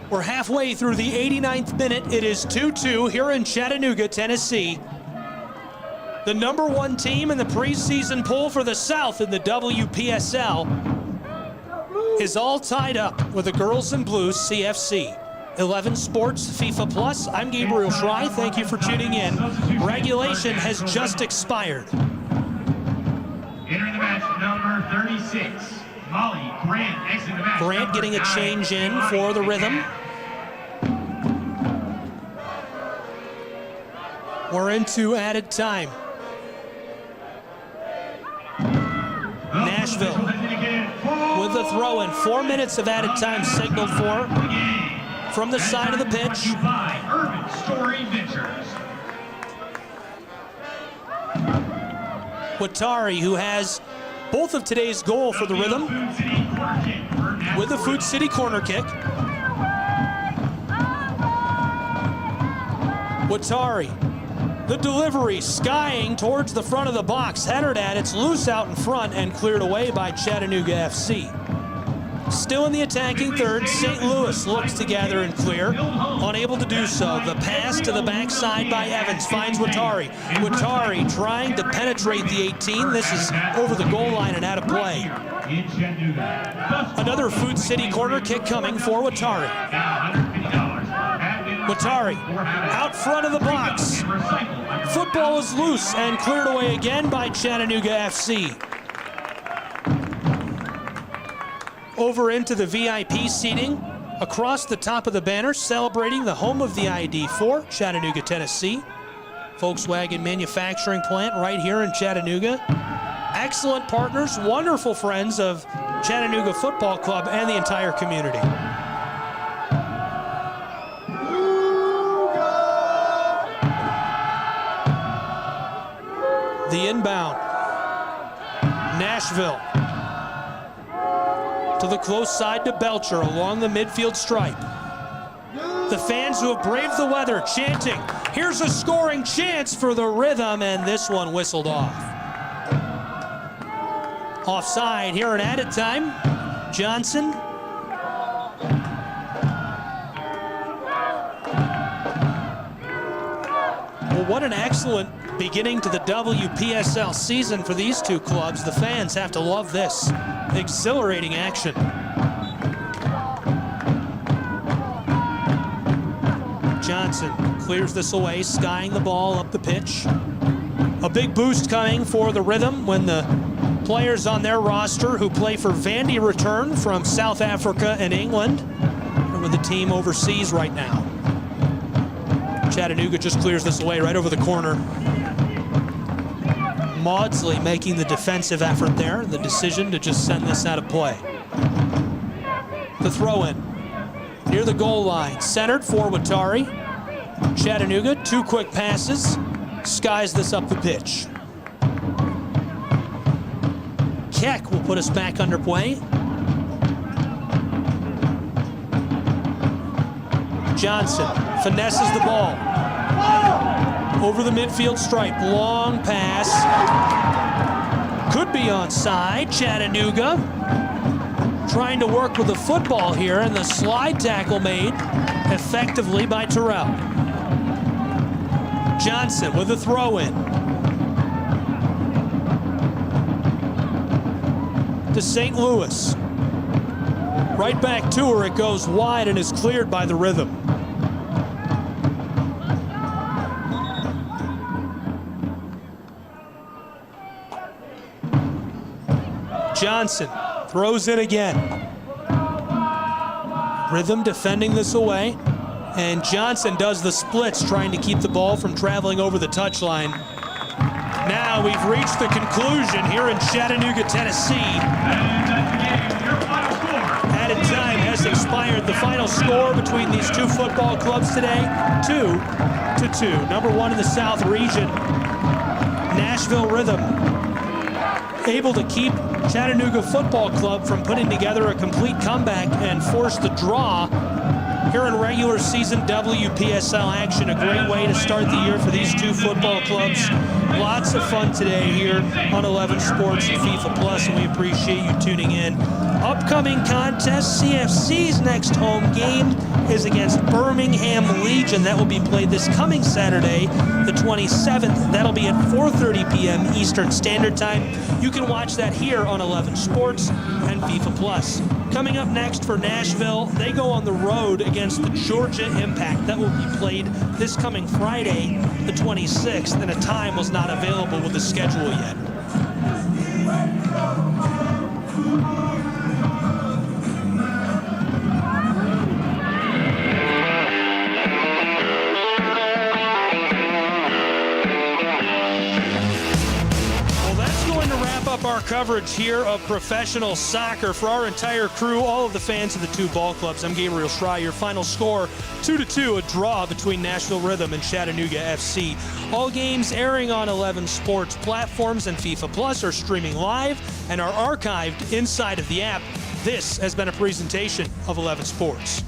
We're halfway through the 89th minute. It is 2-2 here in Chattanooga, Tennessee. The #1 team in the preseason poll for the South in the WPSL is all tied up with the Girls in Blue CFC. 11 Sports FIFA Plus. I'm Gabriel Schrei. Thank you for tuning in. Regulation has just expired. Entering the match, number 36, Molly Grant. Exiting the match, Grant getting a change in for the Rhythm. We're into added time. Nashville with the throw-in. 4 minutes of added time signaled for from the side of the pitch. Urban Story Ventures. Watari, who has both of today's goal for the Rhythm, with the Food City corner kick. Watari, the delivery, skying towards the front of the box, headed at, it's loose out in front and cleared away by Chattanooga FC. Still in the attacking third, St. Louis looks to gather and clear, unable to do so. The pass to the backside by Evans finds Watari. Watari trying to penetrate the 18. This is over the goal line and out of play. Another Food City corner kick coming for Watari. Watari out front of the box. Football is loose and cleared away again by Chattanooga FC. Over into the VIP seating, across the top of the banner, celebrating the home of the ID4, Chattanooga, Tennessee. Volkswagen manufacturing plant right here in Chattanooga. Excellent partners, wonderful friends of Chattanooga Football Club and the entire community. The inbound. Nashville. To the close side to Belcher along the midfield stripe. The fans who have braved the weather chanting, here's a scoring chance for the Rhythm, and this one whistled off. Offside here in added time. Johnson. Well, what an excellent beginning to the WPSL season for these two clubs. The fans have to love this. Exhilarating action. Johnson clears this away, skying the ball up the pitch. A big boost coming for the Rhythm when the players on their roster who play for Vandy return from South Africa and England. They're with the team overseas right now. Chattanooga just clears this away right over the corner. Maudsley making the defensive effort there, the decision to just send this out of play. The throw-in near the goal line, centered for Watari. Chattanooga, 2 quick passes, skies this up the pitch. Keck will put us back under play. Johnson finesses the ball. Over the midfield stripe, long pass. Could be onside. Chattanooga trying to work with the football here, and the slide tackle made effectively by Terrell. Johnson with a throw-in. To St. Louis. Right back to her, it goes wide and is cleared by the Rhythm. Johnson throws in again. Rhythm defending this away. And Johnson does the splits, trying to keep the ball from traveling over the touchline. Now we've reached the conclusion here in Chattanooga, Tennessee. And that's the game. Your final score. Added time has expired. The final score between these two football clubs today, 2-2. Number one in the South region, Nashville Rhythm, able to keep Chattanooga Football Club from putting together a complete comeback and force the draw here in regular season WPSL action. A great way to start the year for these two football clubs. Lots of fun today here on 11 Sports and FIFA Plus, and we appreciate you tuning in. Upcoming contest, CFC's next home game is against Birmingham Legion. That will be played this coming Saturday, the 27th. That'll be at 4:30 p.m. Eastern Standard Time. You can watch that here on 11 Sports and FIFA Plus. Coming up next for Nashville, they go on the road against the Georgia Impact. That will be played this coming Friday, the 26th, and a time was not available with the schedule yet. Our coverage here of professional soccer for our entire crew, all of the fans of the two ball clubs. I'm Gabriel Schreier. Your final score 2-2, a draw between Nashville Rhythm and Chattanooga FC. All games airing on 11 Sports platforms and FIFA Plus are streaming live and are archived inside of the app. This has been a presentation of 11 Sports.